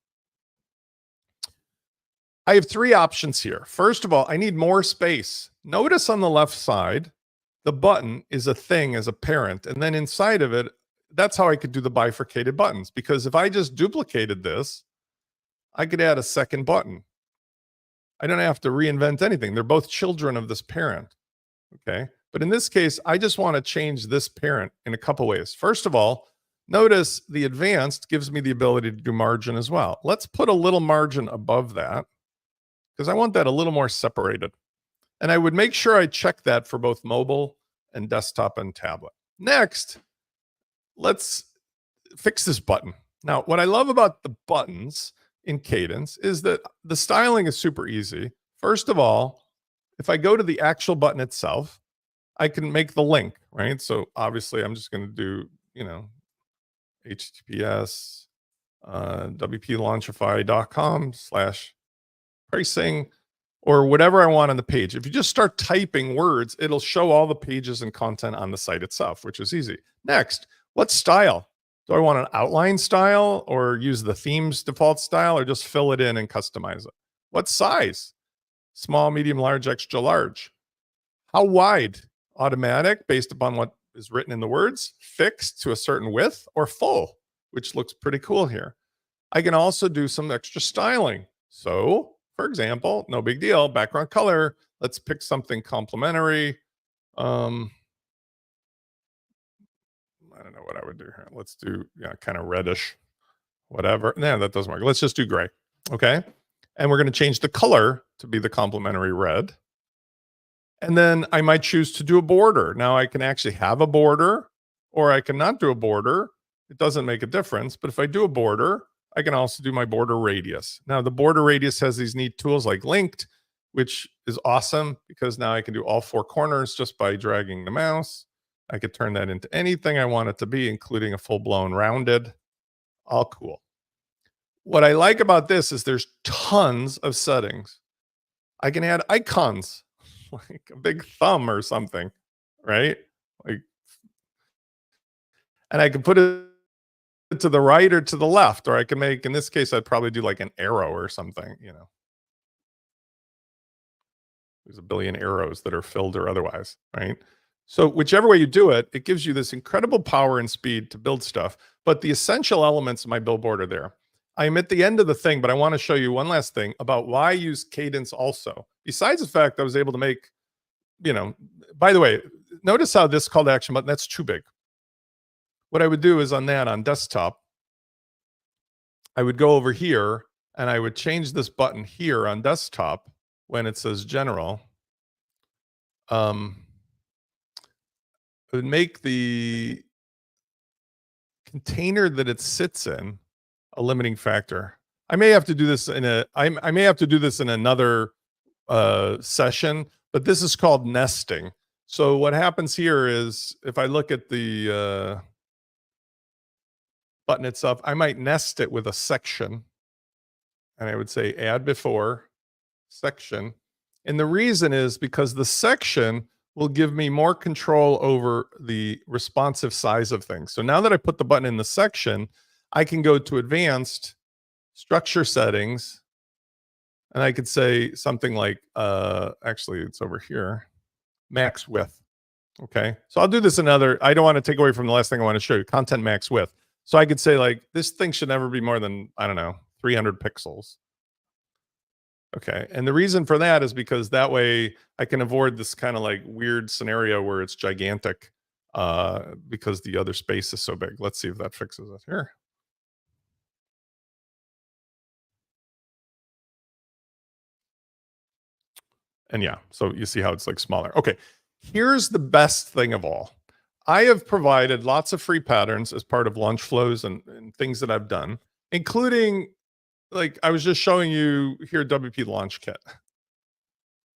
I have three options here. First of all, I need more space. Notice on the left side, the button is a thing as a parent. And then inside of it, that's how I could do the bifurcated buttons. Because if I just duplicated this, I could add a second button. I don't have to reinvent anything. They're both children of this parent. Okay. But in this case, I just want to change this parent in a couple ways. First of all, notice the advanced gives me the ability to do margin as well. Let's put a little margin above that because I want that a little more separated. And I would make sure I check that for both mobile and desktop and tablet. Next, let's fix this button. Now, what I love about the buttons in Cadence is that the styling is super easy. First of all, if I go to the actual button itself, I can make the link, right? So obviously I'm just going to do, HTTPS wplaunchify.com/pricing or whatever I want on the page. If you just start typing words, it'll show all the pages and content on the site itself, which is easy. Next, what style? Do I want an outline style or use the theme's default style or just fill it in and customize it? What size? Small, medium, large, extra large. How wide? Automatic based upon what is written in the words, fixed to a certain width, or full, which looks pretty cool here. I can also do some extra styling. So, for example, no big deal, background color. Let's pick something complementary. I don't know what I would do here. Let's do kind of reddish, whatever. No, that doesn't work. Let's just do gray. Okay. And we're going to change the color to be the complementary red. And then I might choose to do a border. Now I can actually have a border or I can not do a border. It doesn't make a difference. But if I do a border, I can also do my border radius. Now the border radius has these neat tools like linked, which is awesome because now I can do all four corners just by dragging the mouse. I could turn that into anything I want it to be, including a full-blown rounded. All cool. What I like about this is there's tons of settings. I can add icons like a big thumb or something, right? And I can put it to the right or to the left, or I can make, in this case, I'd probably do like an arrow or something, There's a billion arrows that are filled or otherwise, right? So whichever way you do it, it gives you this incredible power and speed to build stuff. But the essential elements of my Billboard are there. I'm at the end of the thing, but I want to show you one last thing about why I use Cadence also. Besides the fact I was able to make, by the way, notice how this call to action button, that's too big. What I would do is on desktop, I would go over here and I would change this button here on desktop when it says general. It would make the container that it sits in a limiting factor. I may have to do this in I may have to do this in another session, but this is called nesting. So what happens here is if I look at the button itself, I might nest it with a section. And I would say add before section. And the reason is because the section will give me more control over the responsive size of things. So now that I put the button in the section, I can go to advanced structure settings and I could say something like, actually it's over here, max width. Okay. So I'll do this another, I don't want to take away from the last thing I want to show you, content max width. So I could say like, this thing should never be more than, I don't know, 300 pixels. Okay. And the reason for that is because that way I can avoid this kind of like weird scenario where it's gigantic because the other space is so big. Let's see if that fixes it here. And yeah, so you see how it's like smaller. Okay. Here's the best thing of all. I have provided lots of free patterns as part of launch flows and things that I've done, including like I was just showing you here WP Launch Kit.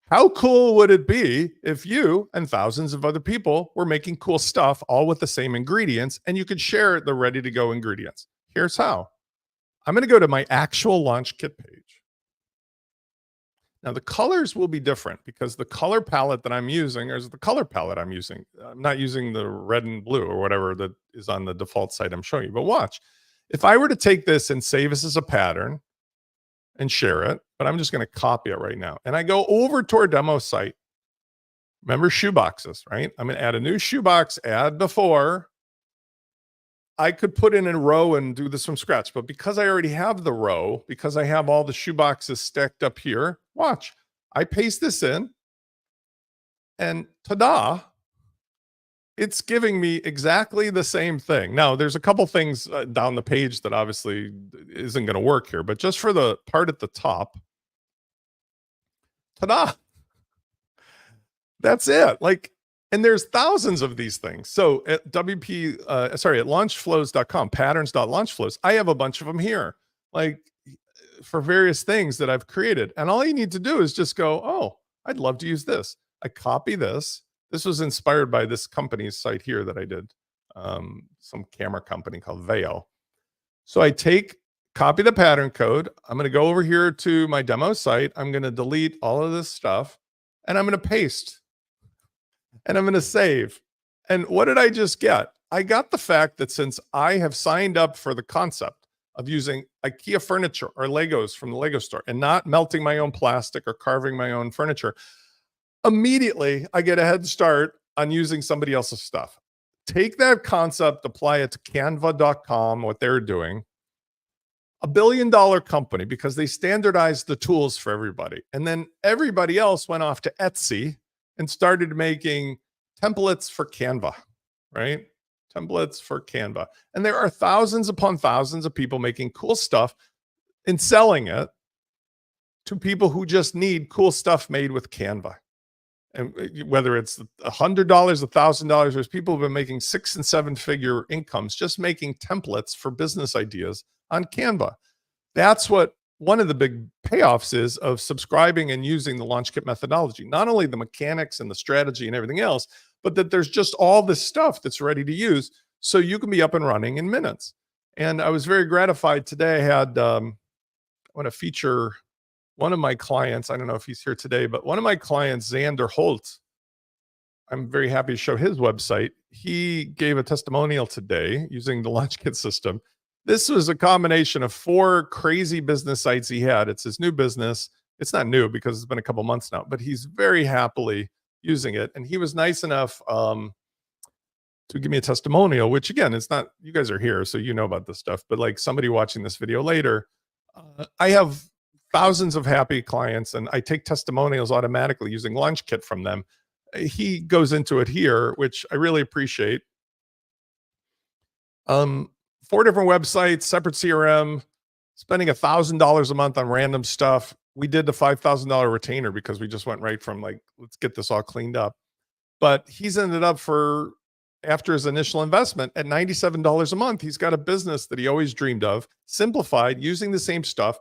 How cool would it be if you and thousands of other people were making cool stuff all with the same ingredients and you could share the ready to go ingredients? Here's how. I'm going to go to my actual launch kit page. Now the colors will be different because the color palette that I'm using is the color palette I'm using. I'm not using the red and blue or whatever that is on the default site I'm showing you. But watch, if I were to take this and save this as a pattern and share it, but I'm just going to copy it right now. And I go over to our demo site. Remember shoeboxes, right? I'm going to add a new shoebox, add before. I could put in a row and do this from scratch, but because I already have the row, because I have all the shoeboxes stacked up here, watch, I paste this in and ta-da, it's giving me exactly the same thing. Now, there's a couple things down the page that obviously isn't going to work here, but just for the part at the top, ta-da, that's it. Like, and there's thousands of these things. So at at launchflows.com, patterns.launchflows, I have a bunch of them here, like for various things that I've created. And all you need to do is just go, oh, I'd love to use this. I copy this. This was inspired by this company's site here that I did, some camera company called Veil. So I copy the pattern code. I'm going to go over here to my demo site. I'm going to delete all of this stuff and I'm going to paste. And I'm going to save. And what did I just get? I got the fact that since I have signed up for the concept of using IKEA furniture or Legos from the Lego store and not melting my own plastic or carving my own furniture, immediately I get a head start on using somebody else's stuff. Take that concept, apply it to canva.com, what they're doing. $1 billion company because they standardized the tools for everybody. And then everybody else went off to Etsy and started making templates for Canva, right? Templates for Canva. And there are thousands upon thousands of people making cool stuff and selling it to people who just need cool stuff made with Canva. And whether it's $100, $1,000, there's people who've been making 6- and 7-figure incomes just making templates for business ideas on Canva. That's what one of the big payoffs is of subscribing and using the launch kit methodology. Not only the mechanics and the strategy and everything else, but that there's just all this stuff that's ready to use so you can be up and running in minutes. And I was very gratified today. I had, I want to feature one of my clients. I don't know if he's here today, but one of my clients, Xander Holt, I'm very happy to show his website. He gave a testimonial today using the launch kit system. This was a combination of 4 crazy business sites he had. It's his new business. It's not new because it's been a couple months now, but he's very happily using it. And he was nice enough to give me a testimonial, which again, it's not, you guys are here, so you know about this stuff, but like somebody watching this video later, I have thousands of happy clients and I take testimonials automatically using Launch Kit from them. He goes into it here, which I really appreciate. 4 different websites, separate CRM, spending $1,000 a month on random stuff. We did the $5,000 retainer because we just went right from like, let's get this all cleaned up. But he's ended up after his initial investment at $97 a month. He's got a business that he always dreamed of, simplified, using the same stuff.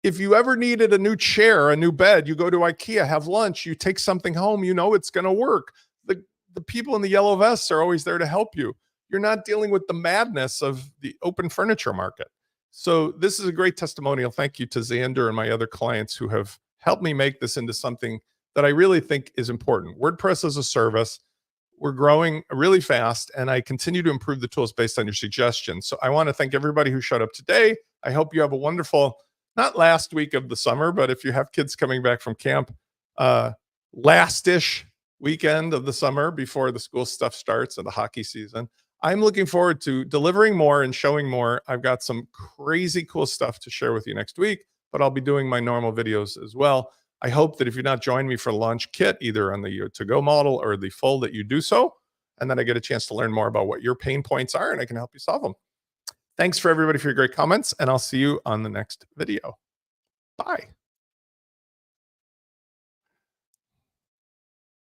If you ever needed a new chair, a new bed, you go to IKEA, have lunch, you take something home, you know it's going to work. The people in the yellow vests are always there to help you. You're not dealing with the madness of the open furniture market. So this is a great testimonial. Thank you to Xander and my other clients who have helped me make this into something that I really think is important. WordPress as a service. We're growing really fast, and I continue to improve the tools based on your suggestions. So I want to thank everybody who showed up today. I hope you have a wonderful, not last week of the summer, but if you have kids coming back from camp, last-ish weekend of the summer before the school stuff starts and the hockey season. I'm looking forward to delivering more and showing more. I've got some crazy cool stuff to share with you next week, but I'll be doing my normal videos as well. I hope that if you're not joining me for Launch Kit, either on the to-go model or the full, that you do so, and then I get a chance to learn more about what your pain points are, and I can help you solve them. Thanks for everybody for your great comments, and I'll see you on the next video. Bye.